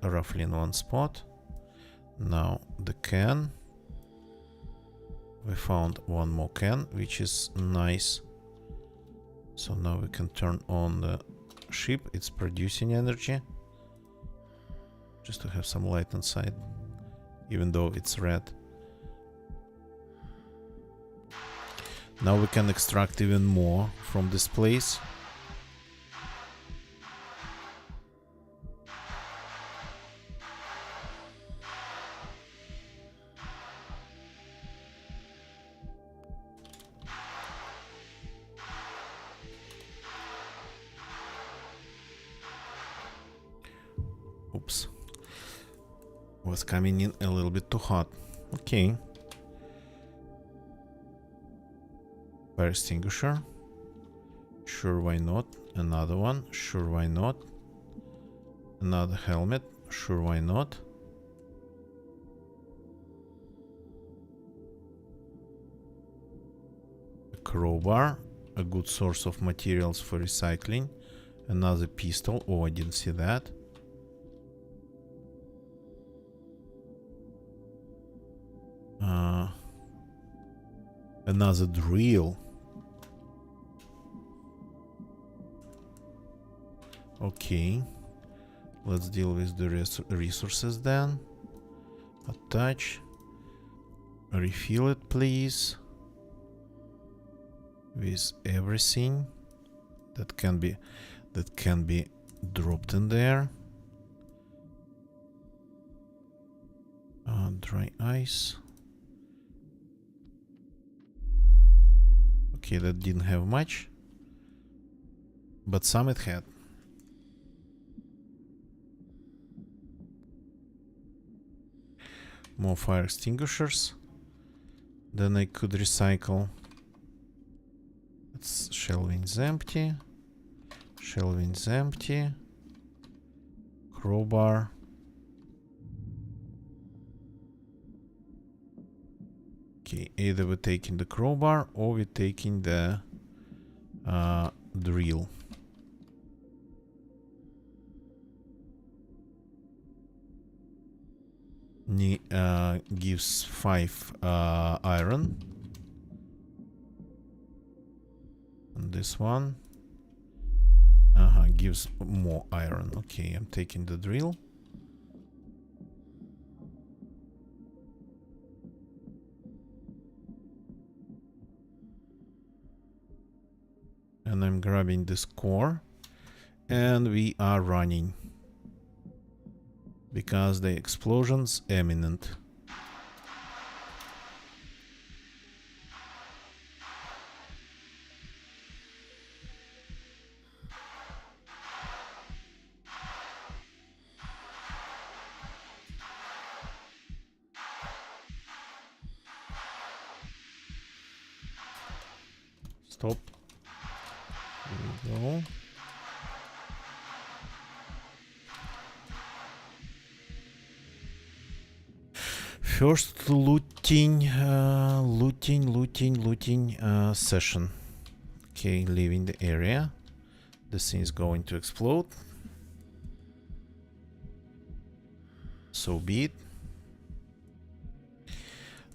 [SPEAKER 3] roughly in one spot. Now the can. We found one more can, which is nice. So now we can turn on the ship. It's producing energy. just to have some light inside, even though it's red. Now we can extract even more from this place. Oops. Was coming in a little bit too hot. Okay. Fire extinguisher. Sure, why not? Another one. Sure, why not? Another helmet. Sure, why not? A crowbar. A good source of materials for recycling. Another pistol. Oh, I didn't see that. Another drill. Okay. Let's deal with the resources then. Attach. Refill it, please. With everything that can be dropped in there. Dry ice. Okay, that didn't have much, but some it had. More fire extinguishers. Then I could recycle. It's shelving's empty. Shelving's empty. Crowbar. Okay, either we're taking the crowbar or we're taking the drill. Gives 5 iron. And this one gives more iron. Okay, I'm taking the drill. And I'm grabbing this core. And we are running. Because the explosion's imminent. Stop. There we go. First looting session. Okay, leaving the area. This thing is going to explode. So be it.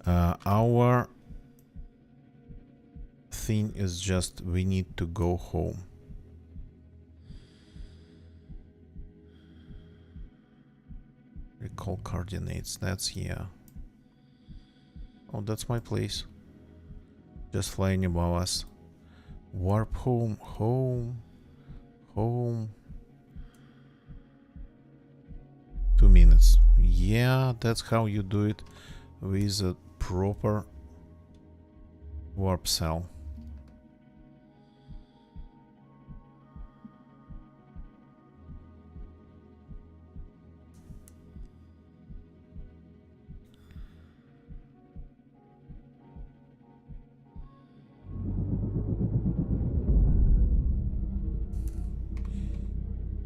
[SPEAKER 3] Our thing is just we need to go home. Recall coordinates. That's here. Oh, that's my place. Just flying above us. Warp home, home, home. 2 minutes. Yeah, that's how you do it with a proper warp cell.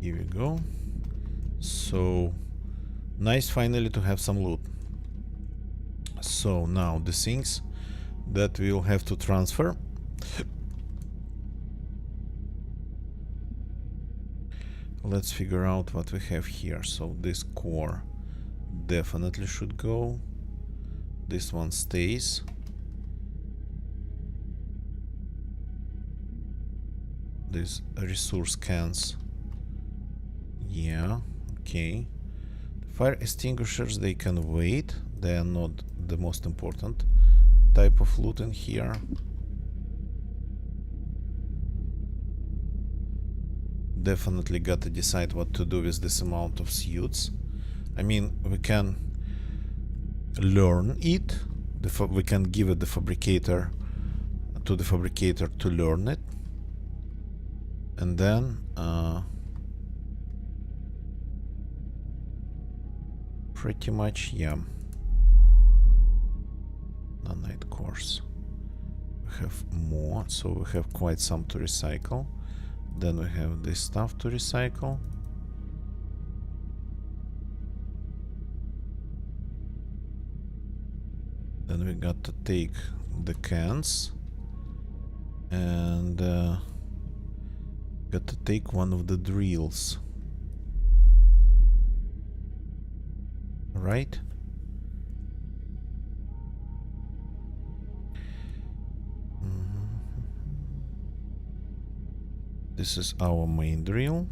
[SPEAKER 3] Here we go. So nice finally to have some loot. So now the things that we'll have to transfer. Let's figure out what we have here. So this core definitely should go. This one stays. This resource cans. Yeah, okay. The Fire extinguishers, they can wait. They are not the most important type of loot in here. Definitely gotta decide what to do with this amount of suits. I mean, we can learn it. We can give it the fabricator to the fabricator to learn it, and then pretty much, yeah. Nanite course. We have more, so we have quite some to recycle. Then we have this stuff to recycle. Then we got to take the cans and got to take one of the drills. Right? This is our main drill.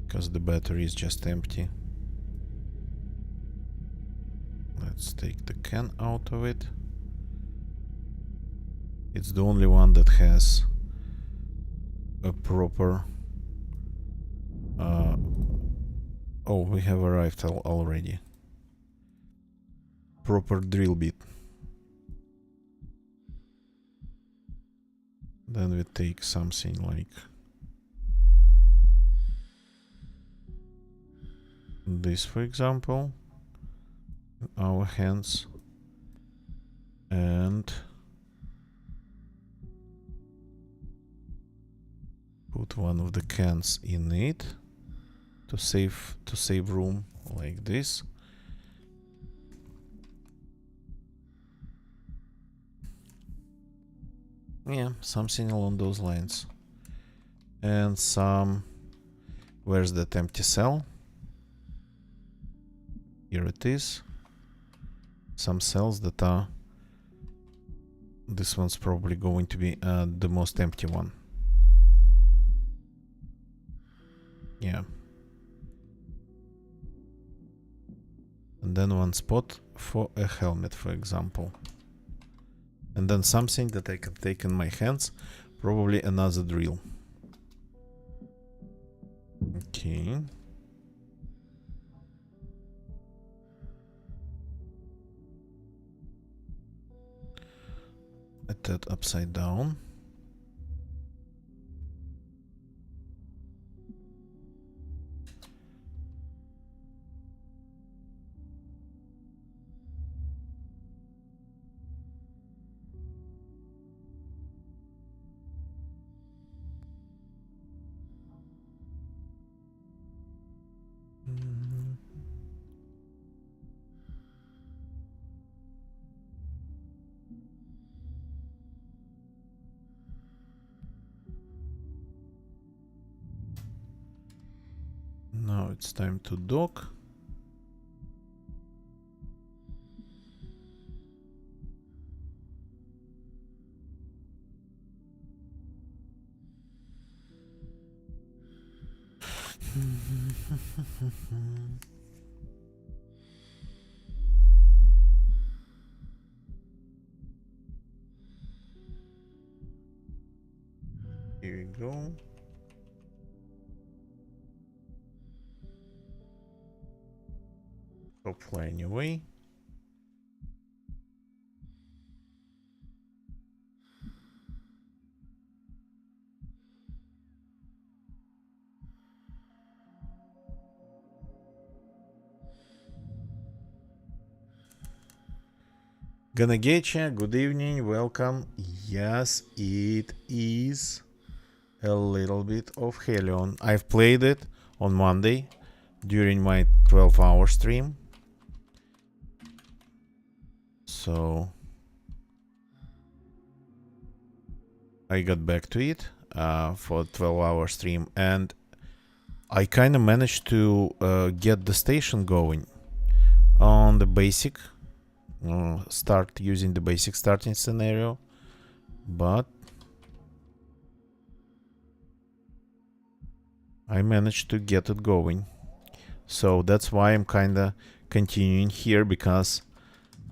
[SPEAKER 3] Because the battery is just empty. Let's take the can out of it. It's the only one that has a proper... oh, we have arrived already. Proper drill bit. Then we take something like this, for example, in our hands, and put one of the cans in it to save room, like this. Yeah, something along those lines. And some... Where's that empty cell? Here it is. Some cells that are... This one's probably going to be the most empty one. Yeah. And then one spot for a helmet, for example. And then something that I can take in my hands, probably another drill. Okay. Put that upside down. Now it's time to dock. Here we go. Stop flying away. Gonna getcha, good evening, welcome. Yes, it is a little bit of Hellion. I've played it on Monday during my 12-hour stream. So I got back to it for a 12-hour stream, and I kind of managed to get the station going on the basic. Start using the basic starting scenario, but I managed to get it going. So that's why I'm kinda continuing here, because,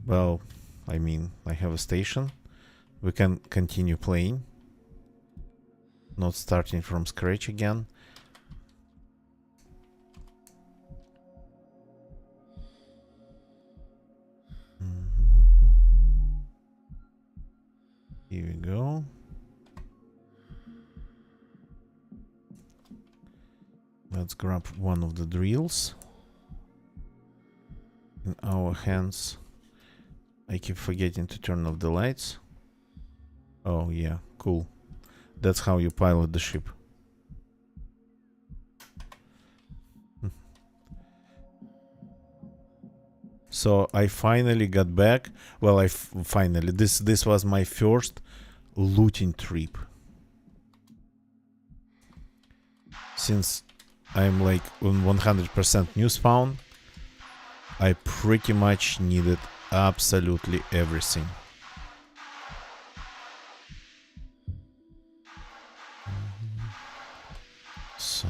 [SPEAKER 3] well, I mean, I have a station. We can continue playing. Not starting from scratch again. Here we go. Let's grab one of the drills. In our hands. I keep forgetting to turn off the lights. Oh yeah, cool. That's how you pilot the ship. So I finally got back. Well, finally, this was my first looting trip. Since I'm like on 100% new spawn, I pretty much needed absolutely everything. So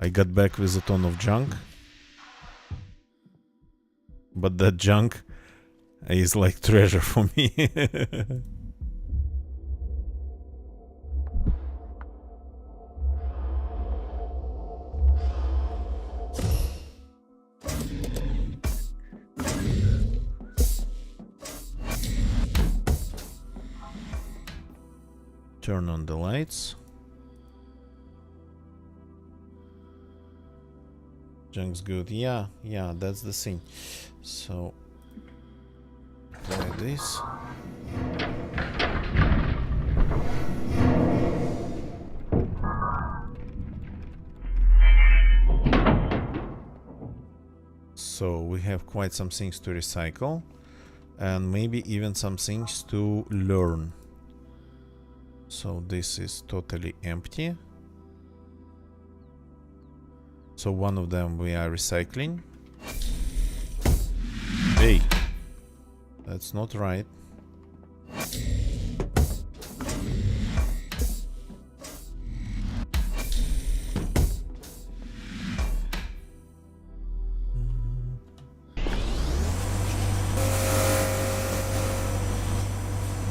[SPEAKER 3] I got back with a ton of junk. But that junk is like treasure for me. Turn on the lights. Junk's good. Yeah, that's the thing. So, apply this. So, we have quite some things to recycle, and maybe even some things to learn. So, this is totally empty. So, one of them we are recycling. Hey, that's not right.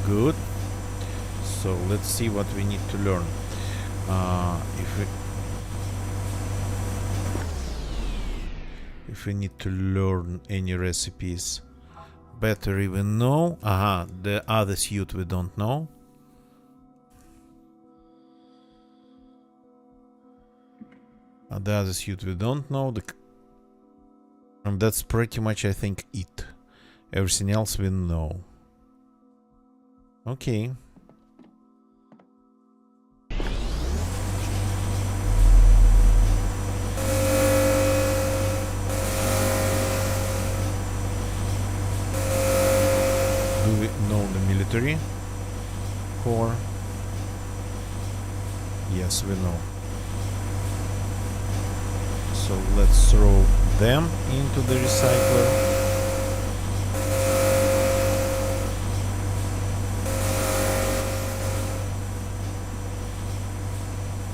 [SPEAKER 3] Good. So let's see what we need to learn. If we need to learn any recipes, better even know. Aha, the other suit we don't know. The other suit we don't know. And that's pretty much, I think, it. Everything else we know. Okay. Do we know the military core? Yes, we know. So let's throw them into the recycler.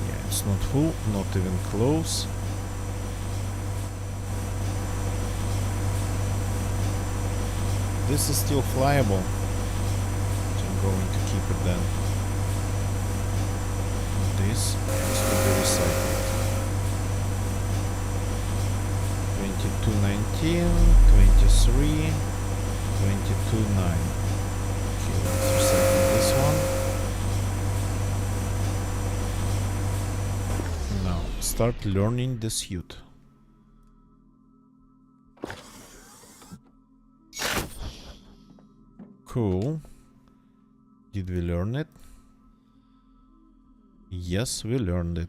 [SPEAKER 3] Yeah, it's not full, not even close. This is still flyable, so I'm going to keep it then. This has to be recycled. 2219, 23, 22.9. Okay, let's recycle this one. Now, start learning the suit. Cool. Did we learn it? Yes, we learned it.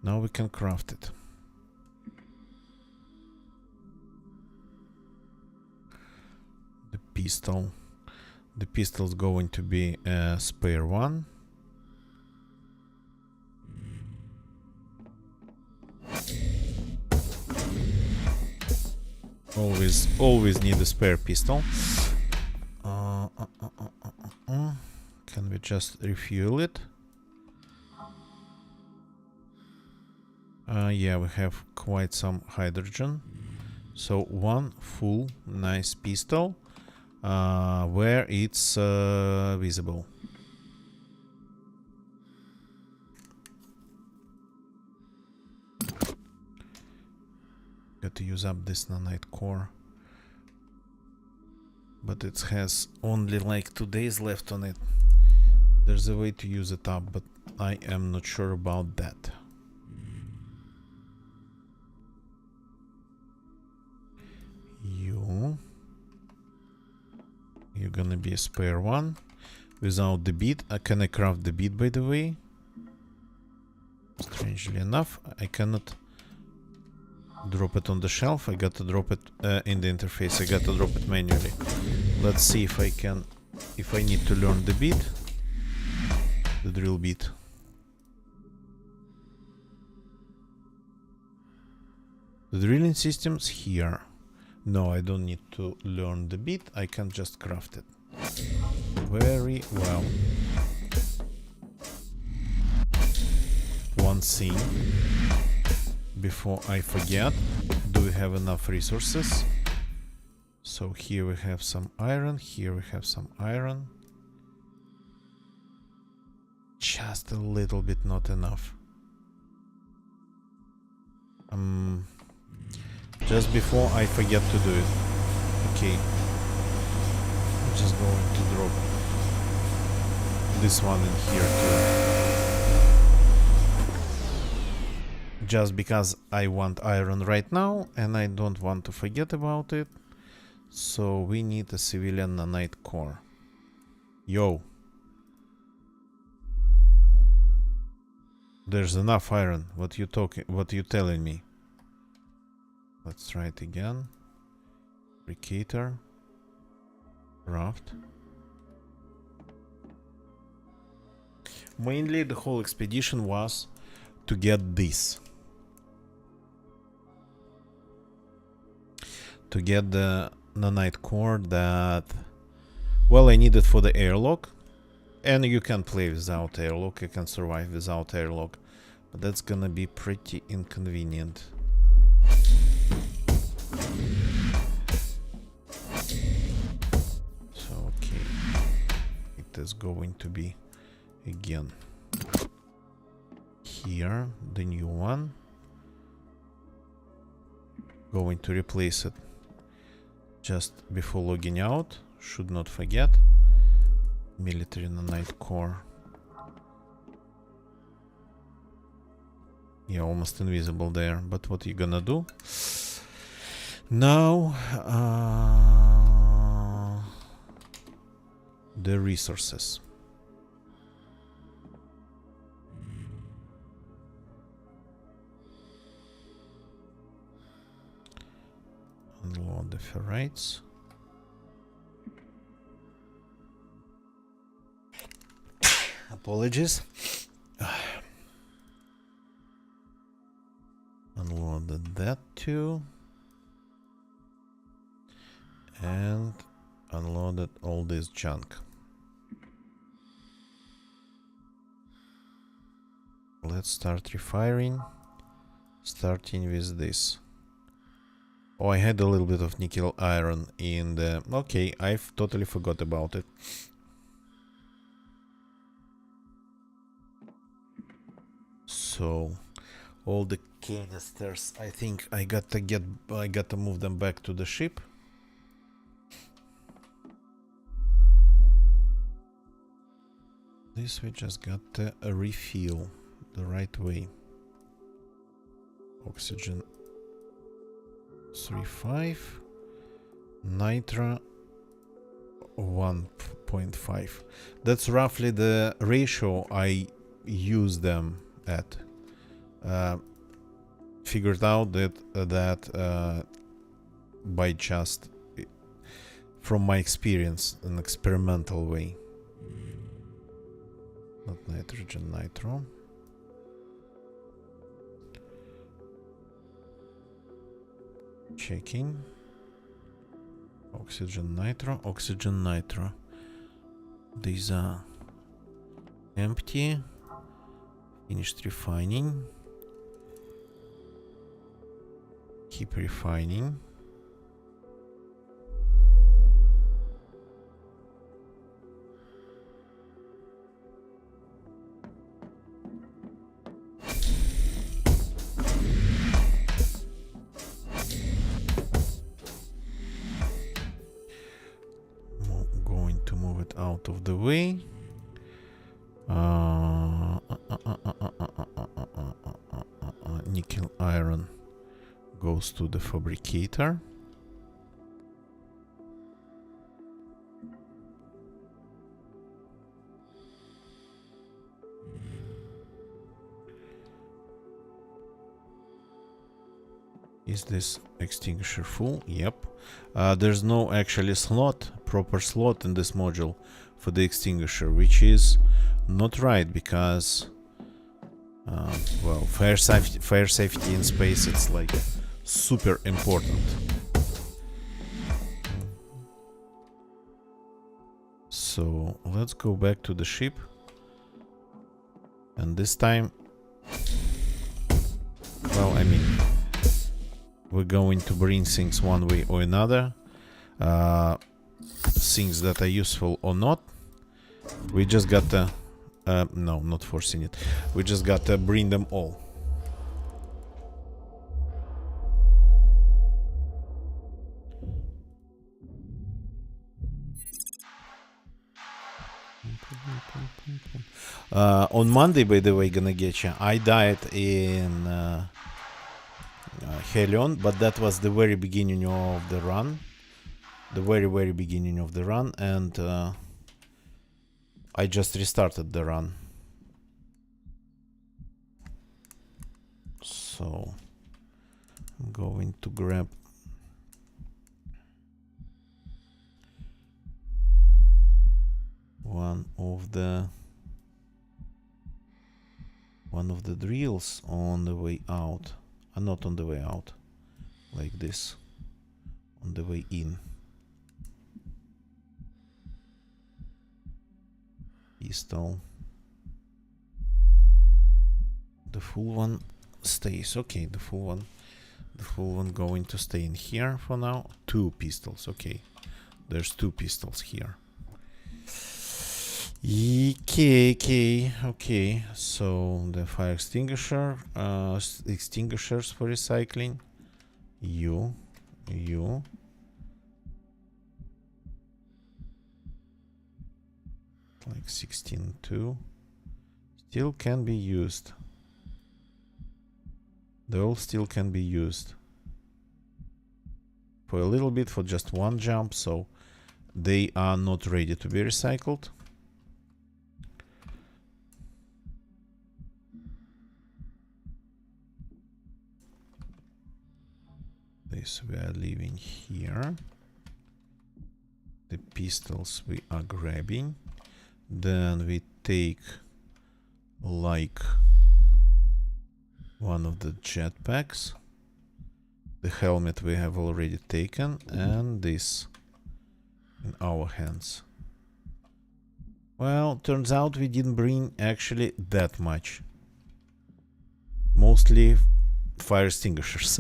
[SPEAKER 3] Now we can craft it. The pistol. The pistol's going to be a spare one. Always need a spare pistol. Can we just refuel it? Yeah, we have quite some hydrogen. So one full nice pistol where it's visible. Got to use up this nanite core. But it has only like 2 days left on it. There's a way to use it up, but I am not sure about that. You're gonna be a spare one. Without the bead, can I craft the bead, by the way? Strangely enough, I cannot drop it on the shelf. I got to drop it in the interface. I got to drop it manually. Let's see if I can, if I need to learn the bead, the drill bead. The drilling system's here. No, I don't need to learn the bead. I can just craft it. Very well. One thing before I forget, do we have enough resources? So here we have some iron, here we have some iron. Just a little bit not enough. Just before I forget to do it. Okay. I'm just going to drop this one in here too. Just because I want iron right now and I don't want to forget about it. So we need a civilian nanite core. Yo. There's enough iron. What you telling me? Let's try it again. Fabricator. Craft. Mainly the whole expedition was to get this. To get the nanite core that, well, I need it for the airlock. And you can play without airlock, you can survive without airlock. But that's gonna be pretty inconvenient. So, okay. It is going to be again here, the new one. Going to replace it just before logging out. Should not forget. Military nanite core. Yeah, almost invisible there. But what are you gonna do? Now, the resources. Unload the ferrites. Apologies. Unloaded that too. And unloaded all this junk. Let's start refiring. Starting with this. Oh, I had a little bit of nickel iron in the... Okay, I've totally forgot about it. So, all the canisters, I think I got to move them back to the ship. This we just got a refill the right way. Oxygen 3.5, nitro 1.5. That's roughly the ratio I use them at. Figured out that by just from my experience, an experimental way. Not nitrogen, nitro. Checking. Oxygen, nitro, oxygen, nitro. These are empty. Finished refining. keep refining. Going to move it out of the way. Nickel iron goes to the fabricator. Is this extinguisher full? Yep. There's no actually proper slot in this module for the extinguisher, which is not right because, well, fire safety in space, it's like super important. So let's go back to the ship, and this time, well, I mean, we're going to bring things one way or another, things that are useful or not. We just got to, no, not forcing it. We just got to bring them all. On Monday, by the way, gonna get you, I died in Hellion, but that was the very beginning of the run. The very beginning of the run, and I just restarted the run. So I'm going to grab one of the drills on the way out. Not on the way out, like this, on the way in. Pistol. The full one stays. Okay, the full one going to stay in here for now. 2 pistols. Okay, there's 2 pistols here. Okay. So the fire extinguisher, extinguishers for recycling. You. Like 16.2. Still can be used. They all still can be used. For a little bit, for just one jump, so they are not ready to be recycled. This we are leaving here. The pistols we are grabbing. Then we take like one of the jetpacks. The helmet we have already taken, and this in our hands. Well, turns out we didn't bring actually that much. Mostly fire extinguishers.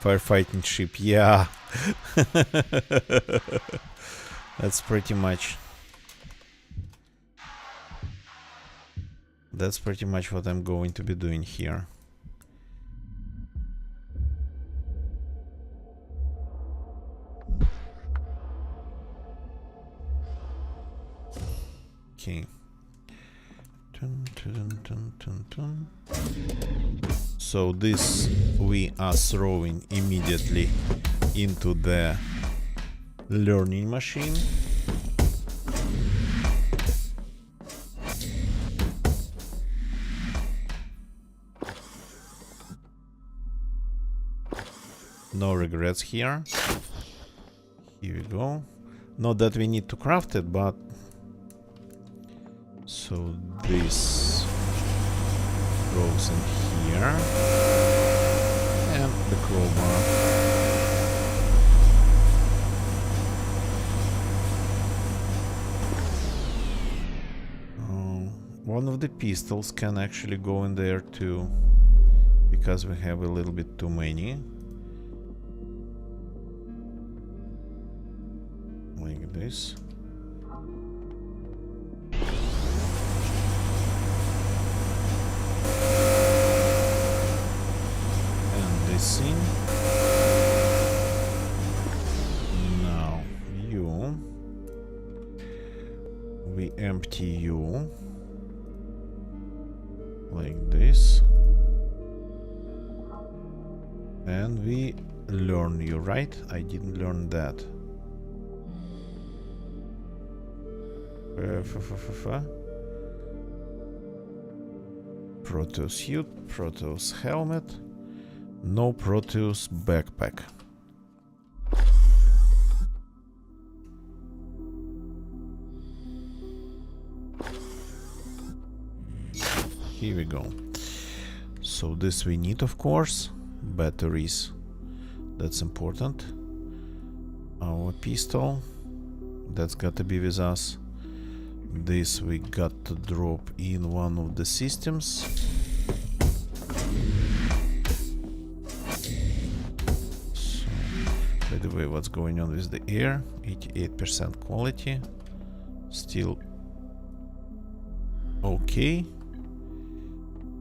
[SPEAKER 3] Firefighting ship, yeah. That's pretty much what I'm going to be doing here. Okay. So this we are throwing immediately into the learning machine. No regrets here. Here we go. Not that we need to craft it, but So this goes in here. And the crowbar. One of the pistols can actually go in there too, because we have a little bit too many. Like this. And this in. Now you. We empty you. Like this. And we learn you, right? I didn't learn that. Proteus suit, Proteus helmet, no Proteus backpack. Here we go. So this we need, of course. Batteries. That's important. Our pistol. That's got to be with us. This we got to drop in one of the systems. So, by the way, what's going on with the air? 88% quality. Still okay.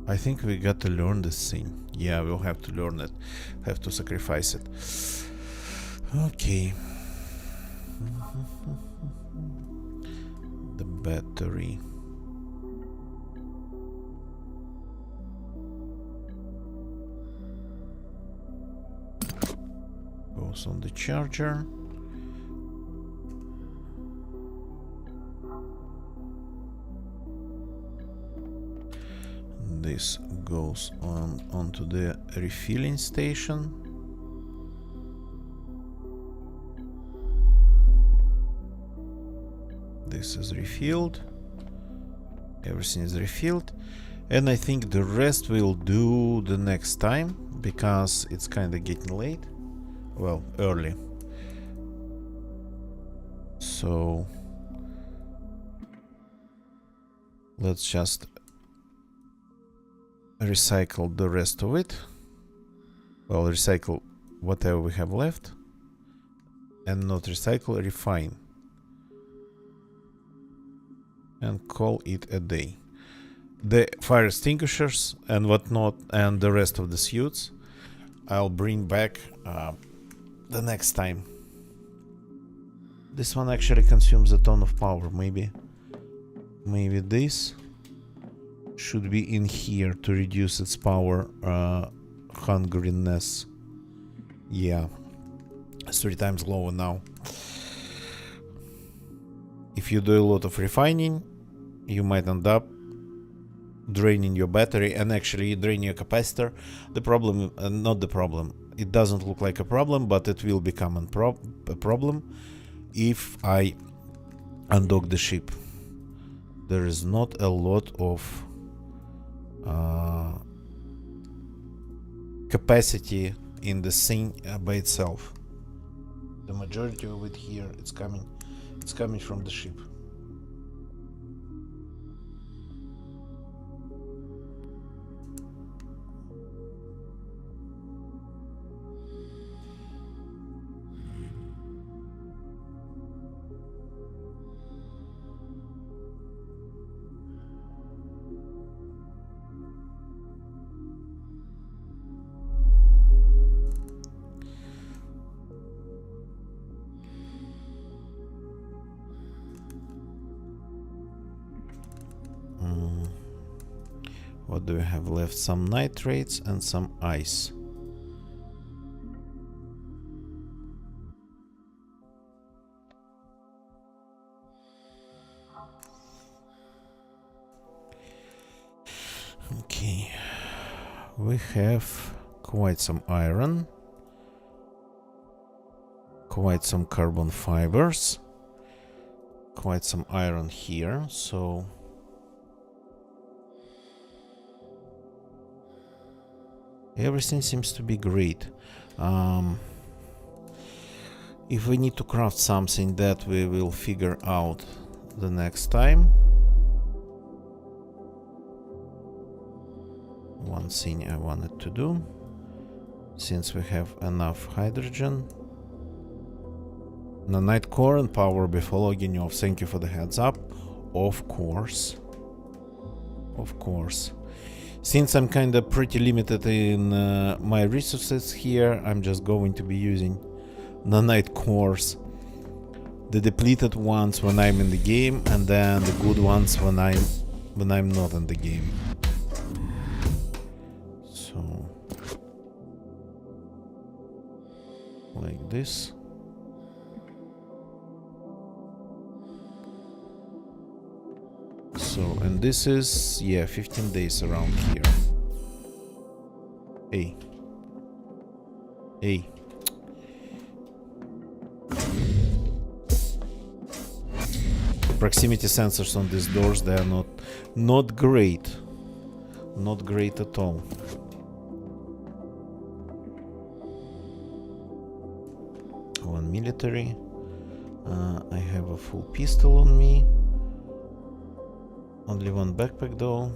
[SPEAKER 3] I think we got to learn this thing. Yeah, we'll have to learn it. Have to sacrifice it. Okay. The battery. Goes on the charger. This goes onto the refilling station. This is refilled. Everything is refilled. And I think the rest we'll do the next time, because it's kind of getting late. Well, early. So let's just recycle the rest of it. Well, recycle whatever we have left. And not recycle, refine. And call it a day. The fire extinguishers and whatnot and the rest of the suits I'll bring back the next time. This one actually consumes a ton of power. Maybe this should be in here to reduce its power hungriness. Yeah, it's 3 times lower now. If you do a lot of refining, you might end up draining your battery and actually draining your capacitor. The problem, not the problem, it doesn't look like a problem, but it will become a problem if I undock the ship. There is not a lot of capacity in the thing by itself. The majority of it here, it's coming from the ship. What do we have left? Some nitrates and some ice. Okay. We have quite some iron. Quite some carbon fibers. Quite some iron here, so Everything seems to be great. If we need to craft something, that we will figure out the next time. One thing I wanted to do, since we have enough hydrogen. Nanite core and power before logging off. Thank you for the heads up. Of course. Of course. Since I'm kinda pretty limited in my resources here, I'm just going to be using nanite cores. The depleted ones when I'm in the game, and then the good ones when I'm not in the game. So like this. So, and this is, yeah, 15 days around here. Hey. Hey. Proximity sensors on these doors, they are not great. Not great at all. One military. I have a full pistol on me. Only one backpack though.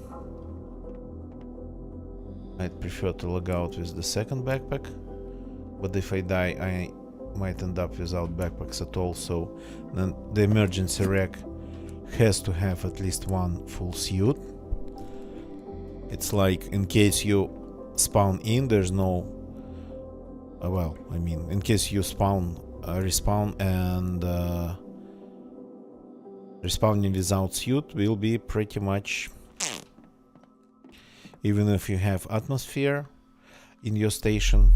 [SPEAKER 3] I'd prefer to log out with the second backpack, but if I die I might end up without backpacks at all, so then the emergency rack has to have at least one full suit. It's like in case you spawn in, there's no well, I mean, in case you respawn and respawning without suit will be pretty much, even if you have atmosphere in your station,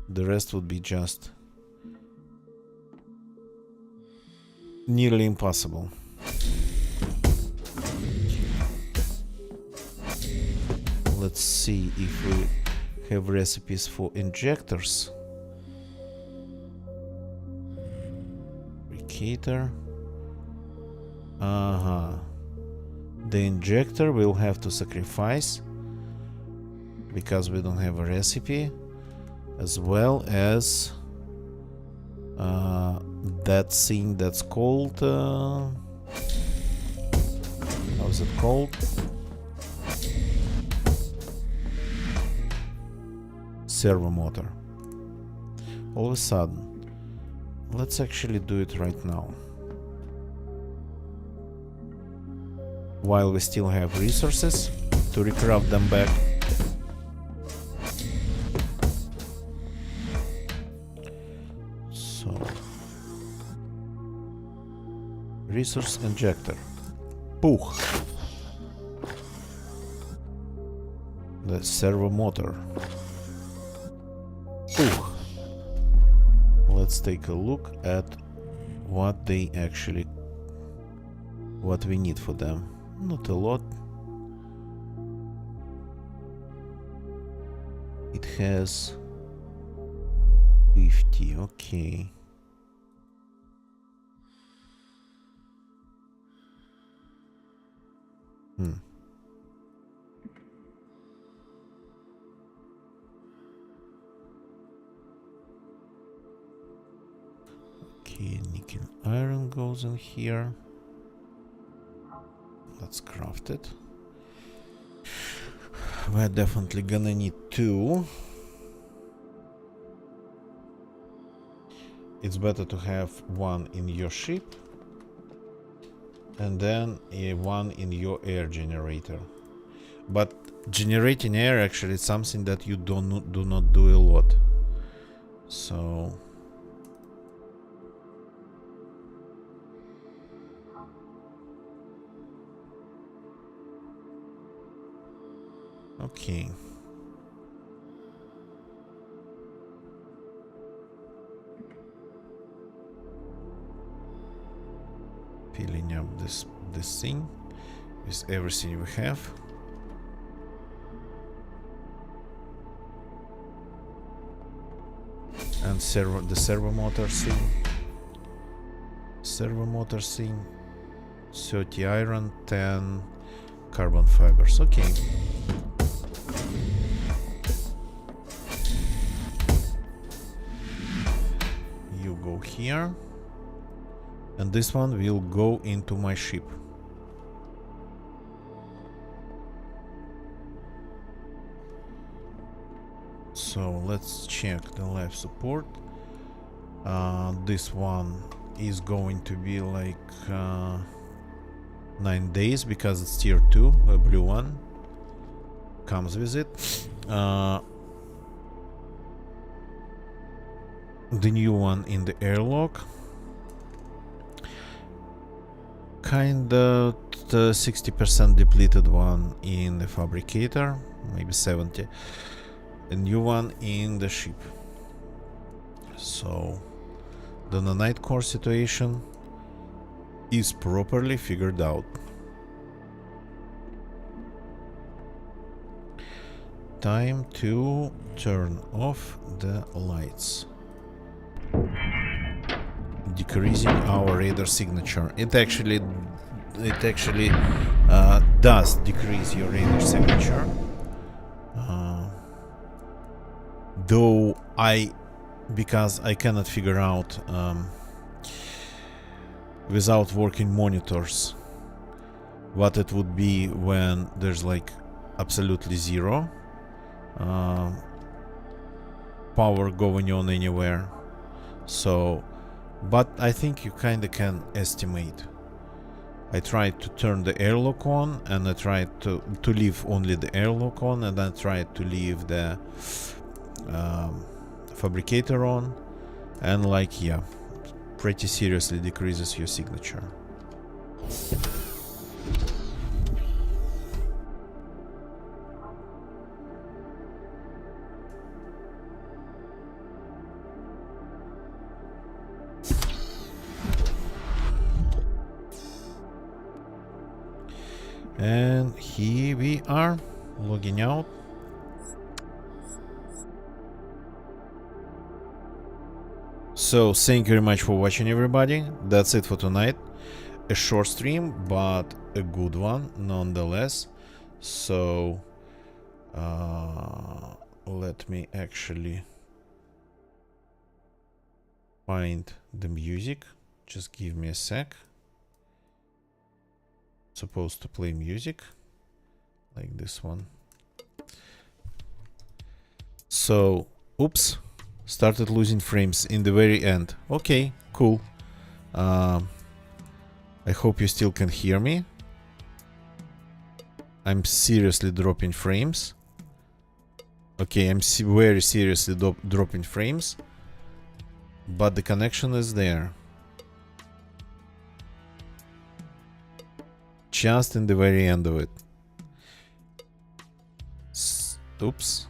[SPEAKER 3] the rest would be just nearly impossible. Let's see if we have recipes for injectors. Replicator. The injector we'll have to sacrifice because we don't have a recipe, as well as that thing that's called how's it called? Servo motor. All of a sudden, let's actually do it right now. While we still have resources to recraft them back. So, resource injector. Pooh. The servo motor. Pooh. Let's take a look at what they actually, what we need for them. Not a lot. It has 50, okay. Okay, nickel iron goes in here. Let's craft it. We're definitely gonna need 2. It's better to have 1 in your ship and then one in your air generator. But generating air actually is something that you do not do a lot. So okay. Filling up this thing with everything we have. And the servo motor thing. Servo motor thing. 30 iron, 10 carbon fibers. Okay. here. And this one will go into my ship. So let's check the life support. This one is going to be like 9 days because it's tier 2, a blue one comes with it. The new one in the airlock, kinda the 60% depleted one in the fabricator, maybe 70. A new one in the ship. So the nanite core situation is properly figured out. Time to turn off the lights. Decreasing our radar signature. It actually does decrease your radar signature. Though because I cannot figure out without working monitors what it would be when there's like absolutely zero power going on anywhere. So, but I think you kinda can estimate. I tried to turn the airlock on, and I tried to leave only the airlock on, and I tried to leave the fabricator on, and like, yeah, pretty seriously decreases your signature. And here we are, logging out. So thank you very much for watching, everybody. That's it for tonight. A short stream, but a good one nonetheless. So let me actually find the music. Just give me a sec. Supposed to play music like this one. So, oops, started losing frames in the very end. Okay, cool. I hope you still can hear me. I'm seriously dropping frames. Okay, I'm very seriously dropping frames, but the connection is there. Just in the very end of it. Oops.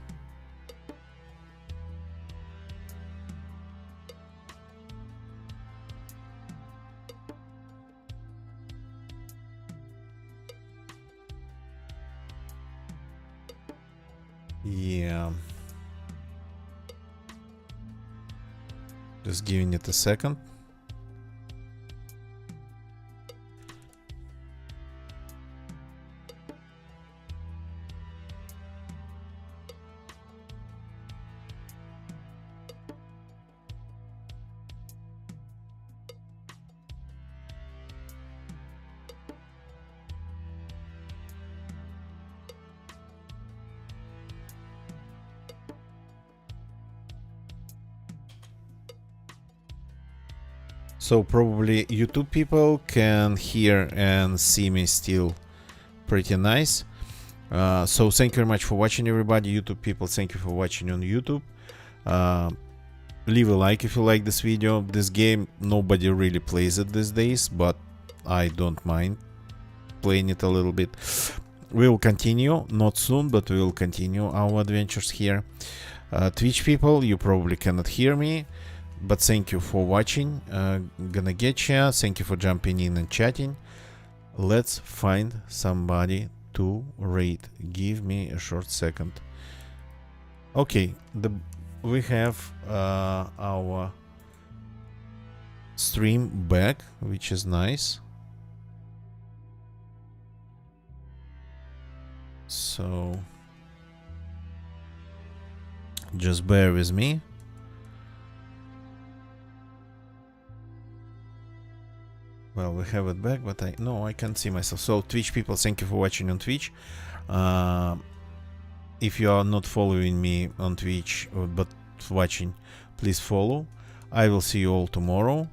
[SPEAKER 3] Yeah. Just giving it a second. So probably YouTube people can hear and see me still pretty nice. So thank you very much for watching, everybody. YouTube people, thank you for watching on YouTube. Leave a like if you like this video. This game, nobody really plays it these days, but I don't mind playing it a little bit. We will continue, not soon, but we will continue our adventures here. Twitch people, you probably cannot hear me, but thank you for watching. Gonna get ya. Thank you for jumping in and chatting. Let's find somebody to raid. Give me a short second. Okay, we have our stream back, which is nice. So just bear with me. Well, we have it back, but I can't see myself. So Twitch people, thank you for watching on Twitch. If you are not following me on Twitch but watching, please follow. I will see you all tomorrow.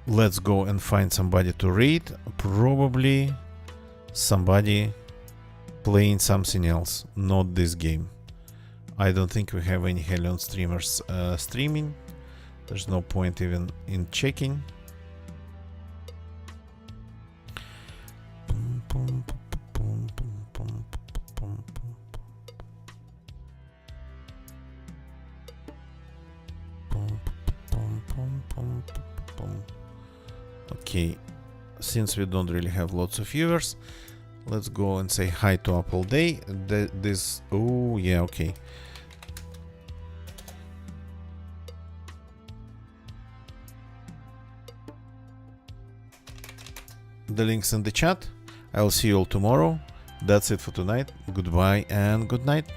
[SPEAKER 3] Let's go and find somebody to raid. Probably somebody playing something else, not this game. I don't think we have any Hellion streamers streaming. There's no point even in checking. Okay, since we don't really have lots of viewers, let's go and say hi to Apple Day. Oh yeah, okay. The link's in the chat. I'll see you all tomorrow. That's it for tonight. Goodbye and good night.